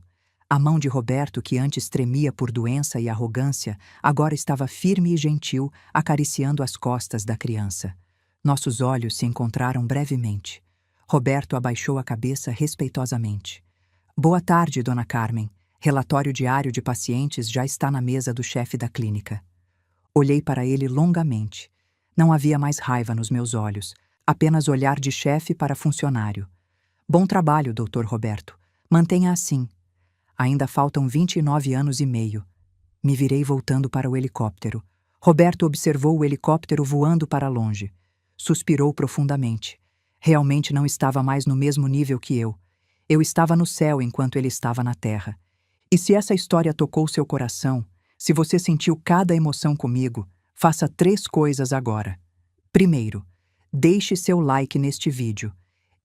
A mão de Roberto, que antes tremia por doença e arrogância, agora estava firme e gentil, acariciando as costas da criança. Nossos olhos se encontraram brevemente. Roberto abaixou a cabeça respeitosamente. Boa tarde, Dona Carmen. Relatório diário de pacientes já está na mesa do chefe da clínica. Olhei para ele longamente. Não havia mais raiva nos meus olhos, apenas olhar de chefe para funcionário. Bom trabalho, Dr. Roberto. Mantenha assim. Ainda faltam 29 anos e meio. Me virei voltando para o helicóptero. Roberto observou o helicóptero voando para longe. Suspirou profundamente. Realmente não estava mais no mesmo nível que eu. Eu estava no céu enquanto ele estava na terra. E se essa história tocou seu coração, se você sentiu cada emoção comigo, faça 3 coisas agora. Primeiro, deixe seu like neste vídeo.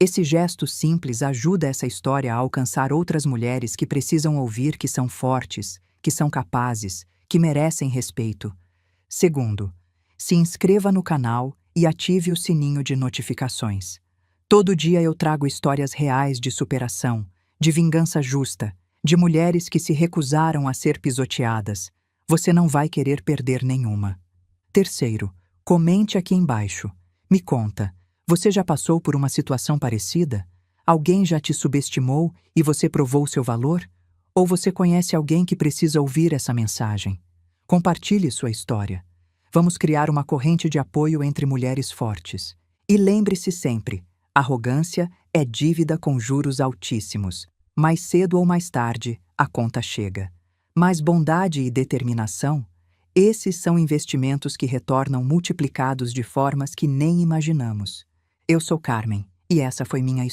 Esse gesto simples ajuda essa história a alcançar outras mulheres que precisam ouvir que são fortes, que são capazes, que merecem respeito. Segundo, se inscreva no canal e ative o sininho de notificações. Todo dia eu trago histórias reais de superação, de vingança justa, de mulheres que se recusaram a ser pisoteadas. Você não vai querer perder nenhuma. Terceiro, comente aqui embaixo. Me conta, você já passou por uma situação parecida? Alguém já te subestimou e você provou seu valor? Ou você conhece alguém que precisa ouvir essa mensagem? Compartilhe sua história. Vamos criar uma corrente de apoio entre mulheres fortes. E lembre-se sempre, arrogância é dívida com juros altíssimos. Mais cedo ou mais tarde, a conta chega. Mas bondade e determinação, esses são investimentos que retornam multiplicados de formas que nem imaginamos. Eu sou Carmen, e essa foi minha história.